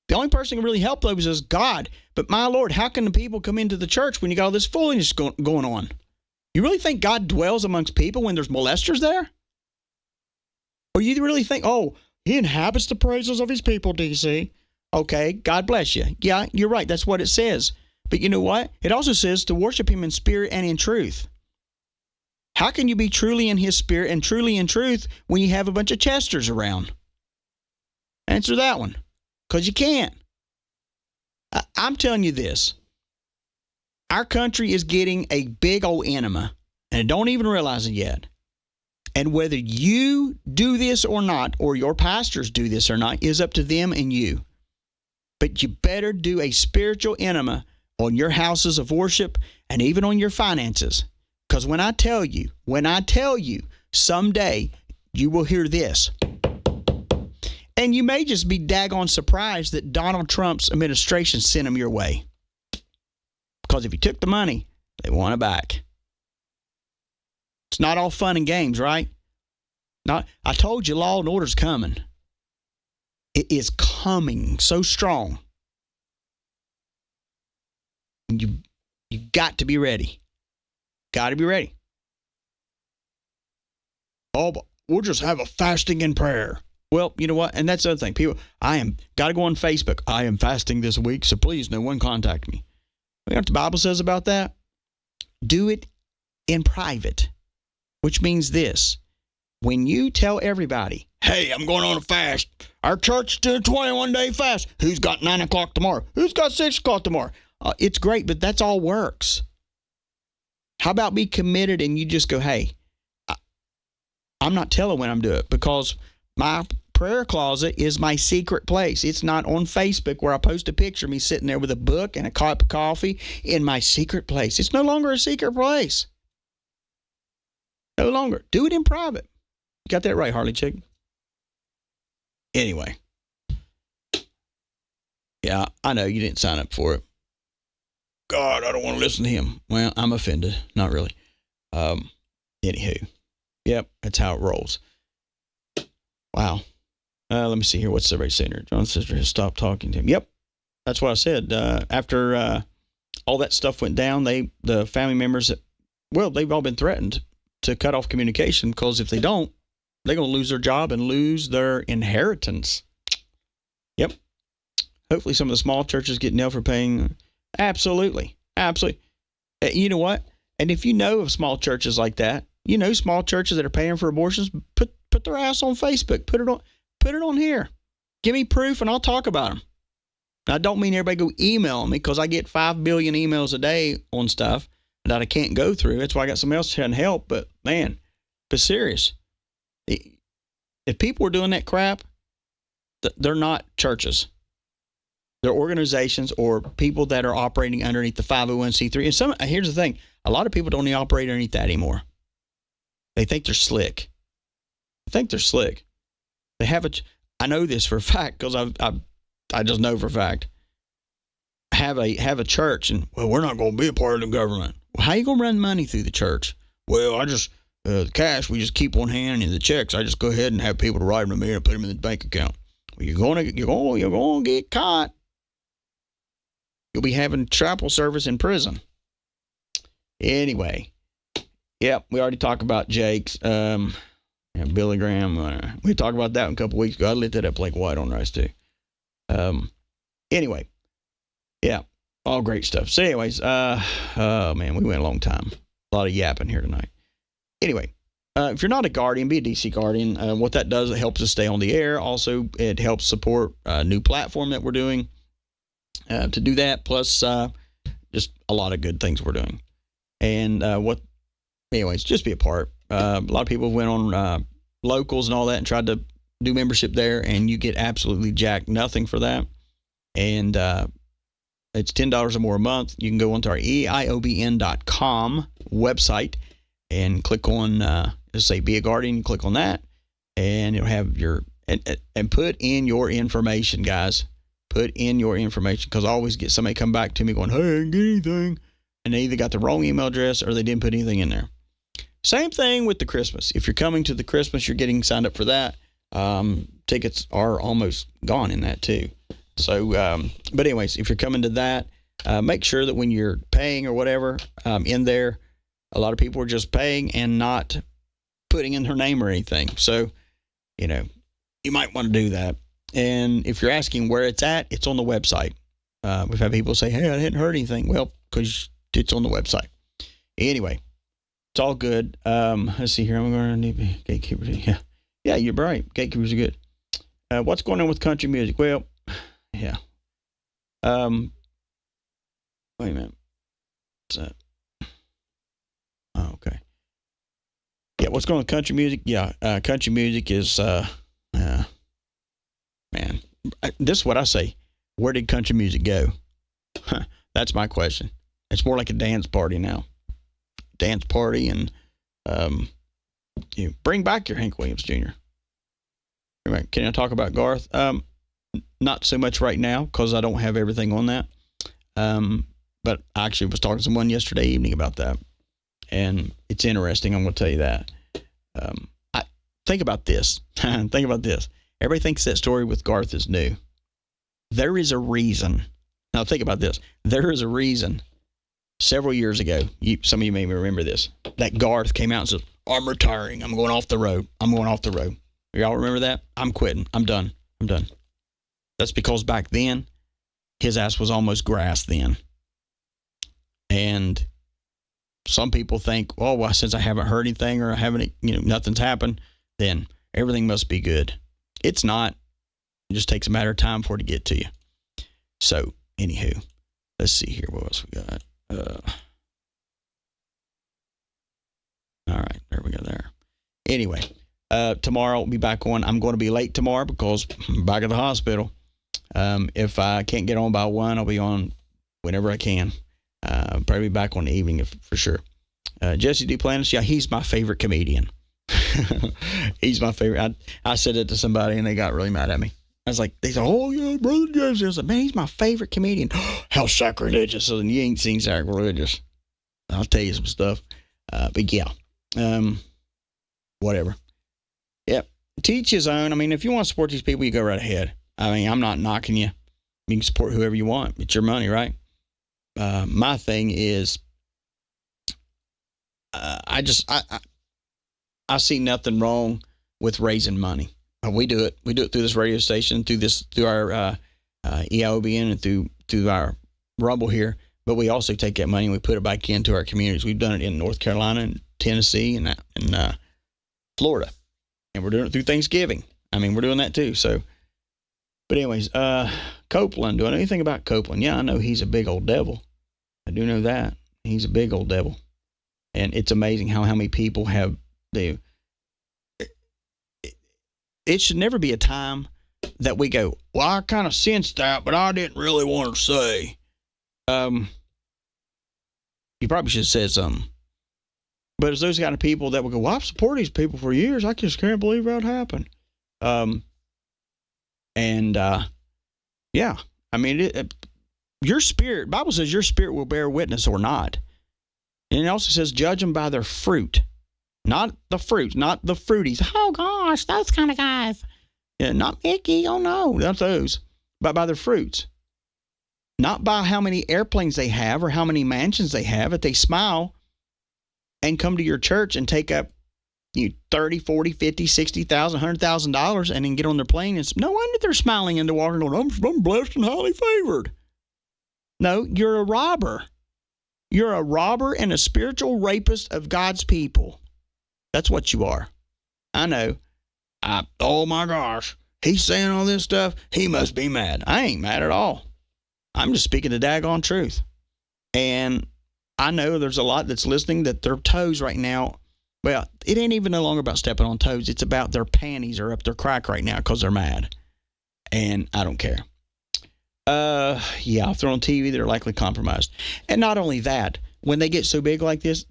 Speaker 7: The only person who can really help those is God. But my Lord, how can the people come into the church when you got all this foolishness going on? You really think God dwells amongst people when there's molesters there? Or you really think, oh, he inhabits the praises of his people, DC? Okay, God bless you. Yeah, you're right. That's what it says. But you know what? It also says to worship him in spirit and in truth. How can you be truly in his spirit and truly in truth when you have a bunch of Chesters around? Answer that one. Because you can't. I'm telling you this. Our country is getting a big old enema, and don't even realize it yet. And whether you do this or not, or your pastors do this or not, is up to them and you. But you better do a spiritual enema on your houses of worship and even on your finances. Because when I tell you, someday you will hear this. And you may just be daggone surprised that Donald Trump's administration sent them your way. Because if you took the money, they want it back. It's not all fun and games, right? I told you law and order's coming. It is coming so strong. You got to be ready. Got to be ready. Oh, but we'll just have a fasting and prayer. Well, you know what? And that's the other thing. People, got to go on Facebook. I am fasting this week, so please, no one contact me. You know what the Bible says about that? Do it in private, which means this. When you tell everybody, hey, I'm going on a fast. Our church did a 21-day fast. Who's got 9 o'clock tomorrow? Who's got 6 o'clock tomorrow? It's great, but that's all works. How about be committed and you just go, hey, I'm not telling when I'm doing it because my prayer closet is my secret place. It's not on Facebook where I post a picture of me sitting there with a book and a cup of coffee in my secret place. It's no longer a secret place. No longer. Do it in private. You got that right, Harley Chick? Anyway. Yeah, I know you didn't sign up for it. God, I don't want to listen to him. Well, I'm offended. Not really. Anywho. Yep, that's how it rolls. Wow. Let me see here. What's everybody saying here? John's sister has stopped talking to him. Yep. That's what I said. After all that stuff went down, the family members, they've all been threatened to cut off communication because if they don't, they're going to lose their job and lose their inheritance. Yep. Hopefully some of the small churches get nailed for paying. Absolutely. Absolutely. You know what? And if you know of small churches like that, you know small churches that are paying for abortions, put their ass on Facebook. Put it on here. Give me proof and I'll talk about them. Now, I don't mean everybody go email me because I get 5 billion emails a day on stuff that I can't go through. That's why I got somebody else trying to help. But man, but serious. If people are doing that crap, they're not churches. They're organizations or people that are operating underneath the 501c3. And here's the thing. A lot of people don't even operate underneath that anymore. They think they're slick. They They have I know this for a fact because I just know for a fact. Have a church, and well, we're not going to be a part of the government. Well, how you going to run money through the church? Well, I just the cash we just keep on hand, and the checks I just go ahead and have people to write them to me and put them in the bank account. Well, you're going to get caught. You'll be having chapel service in prison. Anyway, yep, we already talked about Jake's. Billy Graham. We talked about that a couple weeks ago. I lit that up like white on rice too. Anyway, yeah, all great stuff. So, anyways, oh man, we went a long time. A lot of yapping here tonight. Anyway, if you're not a guardian, be a DC guardian. What that does, it helps us stay on the air. Also, it helps support a new platform that we're doing. To do that, plus just a lot of good things we're doing. And anyways, just be a part. A lot of people went on locals and all that and tried to do membership there, and you get absolutely jack nothing for that. And it's $10 or more a month. You can go onto our EIOBN.com website and click on, let's say, be a guardian. You click on that, and it'll have your, and put in your information, guys. Put in your information, because I always get somebody come back to me going, hey, I didn't get anything. And they either got the wrong email address or they didn't put anything in there. Same thing with the Christmas. If you're coming to the Christmas, you're getting signed up for that. Tickets are almost gone in that too. So, but anyways, if you're coming to that, make sure that when you're paying or whatever, in there, a lot of people are just paying and not putting in their name or anything. So, you might want to do that. And if you're asking where it's at, it's on the website. We've had people say, hey, I hadn't heard anything. Well, because it's on the website. Anyway, it's all good. Let's see here. I'm going to need gatekeepers. Yeah, you're right. Gatekeepers are good. What's going on with country music? Well, yeah. Wait a minute. What's that? Oh, okay. Yeah, what's going on with country music? Yeah, country music is, man, this is what I say. Where did country music go? That's my question. It's more like a dance party now. Dance party, and you bring back your Hank Williams Jr. Can I talk about Garth? Not so much right now because I don't have everything on that. But I actually was talking to someone yesterday evening about that, and it's interesting. I'm going to tell you that. Think about this. Think about this. Everybody thinks that story with Garth is new. There is a reason. Now think about this. There is a reason. Several years ago, some of you may remember this, that Garth came out and said, I'm retiring. I'm going off the road. I'm going off the road. Y'all remember that? I'm quitting. I'm done. I'm done. That's because back then, his ass was almost grass then. And some people think, oh, well, since I haven't heard anything or I haven't, nothing's happened, then everything must be good. It's not. It just takes a matter of time for it to get to you. So, anywho, let's see here. What else we got? All right, there we go there. Anyway, tomorrow I'll be back on. I'm going to be late tomorrow because I'm back at the hospital. If I can't get on by 1, I'll be on whenever I can. Probably back on the evening for sure. Jesse Duplantis, yeah, he's my favorite comedian. He's my favorite. I said it to somebody and they got really mad at me. I was like, they said, oh, yeah, Brother Jesse. I was like, man, he's my favorite comedian. How sacrilegious. So you ain't seen sacrilegious. I'll tell you some stuff. But yeah, whatever. Yep. Teach his own. I mean, if you want to support these people, you go right ahead. I mean, I'm not knocking you. You can support whoever you want. It's your money, right? My thing is, I see nothing wrong with raising money. We do it. We do it through this radio station, through our EIOBN, and through our Rumble here. But we also take that money and we put it back into our communities. We've done it in North Carolina and Tennessee and Florida, and we're doing it through Thanksgiving. I mean, we're doing that too. So, but anyways, Copeland. Do I know anything about Copeland? Yeah, I know he's a big old devil. I do know that he's a big old devil, and it's amazing how many people have the. It should never be a time that we go, well, I kind of sensed that, but I didn't really want to say. You probably should have said something. But it's those kind of people that will go, well, I've supported these people for years. I just can't believe that happened. And, yeah, I mean, your spirit, Bible says your spirit will bear witness or not. And it also says judge them by their fruit. Not the fruit, not the fruities. Oh, gosh, those kind of guys. Yeah, not Mickey. Oh, no, not those. But by their fruits. Not by how many airplanes they have or how many mansions they have. If they smile and come to your church and take up $30, $40, $50, $60,000, $100,000 and then get on their plane, it's no wonder they're smiling and they're walking going, I'm blessed and highly favored. No, you're a robber. You're a robber and a spiritual rapist of God's people. That's what you are. I know. Oh my gosh, he's saying all this stuff. He must be mad. I ain't mad at all. I'm just speaking the daggone truth. And I know there's a lot that's listening that their toes right now, well, it ain't even no longer about stepping on toes. It's about their panties are up their crack right now because they're mad. And I don't care. Yeah, if they're on TV, they're likely compromised. And not only that, when they get so big like this,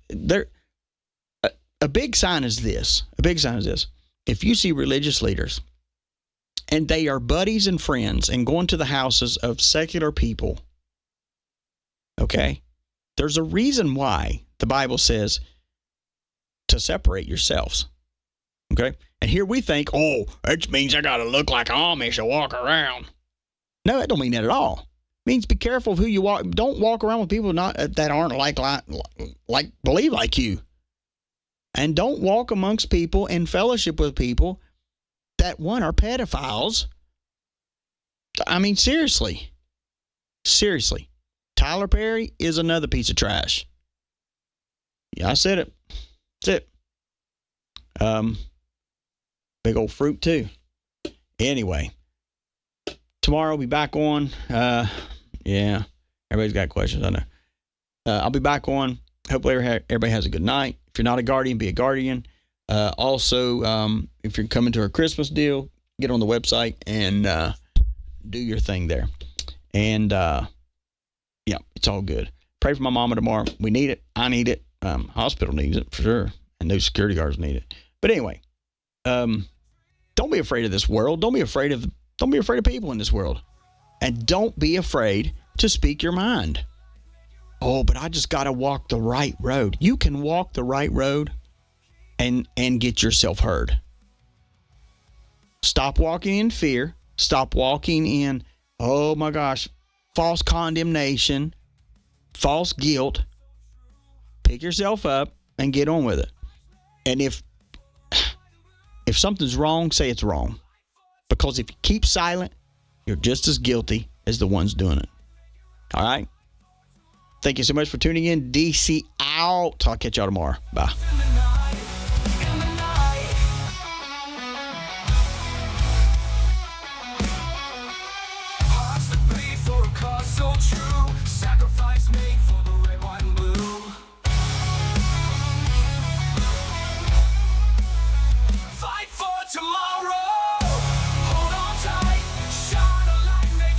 Speaker 7: a big sign is this. A big sign is this. If you see religious leaders and they are buddies and friends and going to the houses of secular people, okay, there's a reason why the Bible says to separate yourselves, okay? And here we think, oh, that means I got to look like Amish to walk around. No, that don't mean that at all. It means be careful of who you walk. Don't walk around with people that aren't like believe like you. And don't walk amongst people and fellowship with people that, one, are pedophiles. I mean, seriously. Seriously. Tyler Perry is another piece of trash. Yeah, I said it. That's it. Big old fruit, too. Anyway. Tomorrow I'll be back on. Yeah. Everybody's got questions, I know. I'll be back on. Hopefully everybody has a good night. If you're not a guardian, be a guardian. Also, if you're coming to our Christmas deal, get on the website and do your thing there. And, yeah, it's all good. Pray for my mama tomorrow. We need it. I need it. Hospital needs it for sure. And those security guards need it. But anyway, don't be afraid of this world. Don't be afraid of people in this world. And don't be afraid to speak your mind. Oh, but I just got to walk the right road. You can walk the right road and get yourself heard. Stop walking in fear. Stop walking in, oh my gosh, false condemnation, false guilt. Pick yourself up and get on with it. And if something's wrong, say it's wrong. Because if you keep silent, you're just as guilty as the ones doing it. All right? Thank you so much for tuning in. DC out. I'll catch y'all tomorrow. Bye.
Speaker 2: Possibly for a cause so true.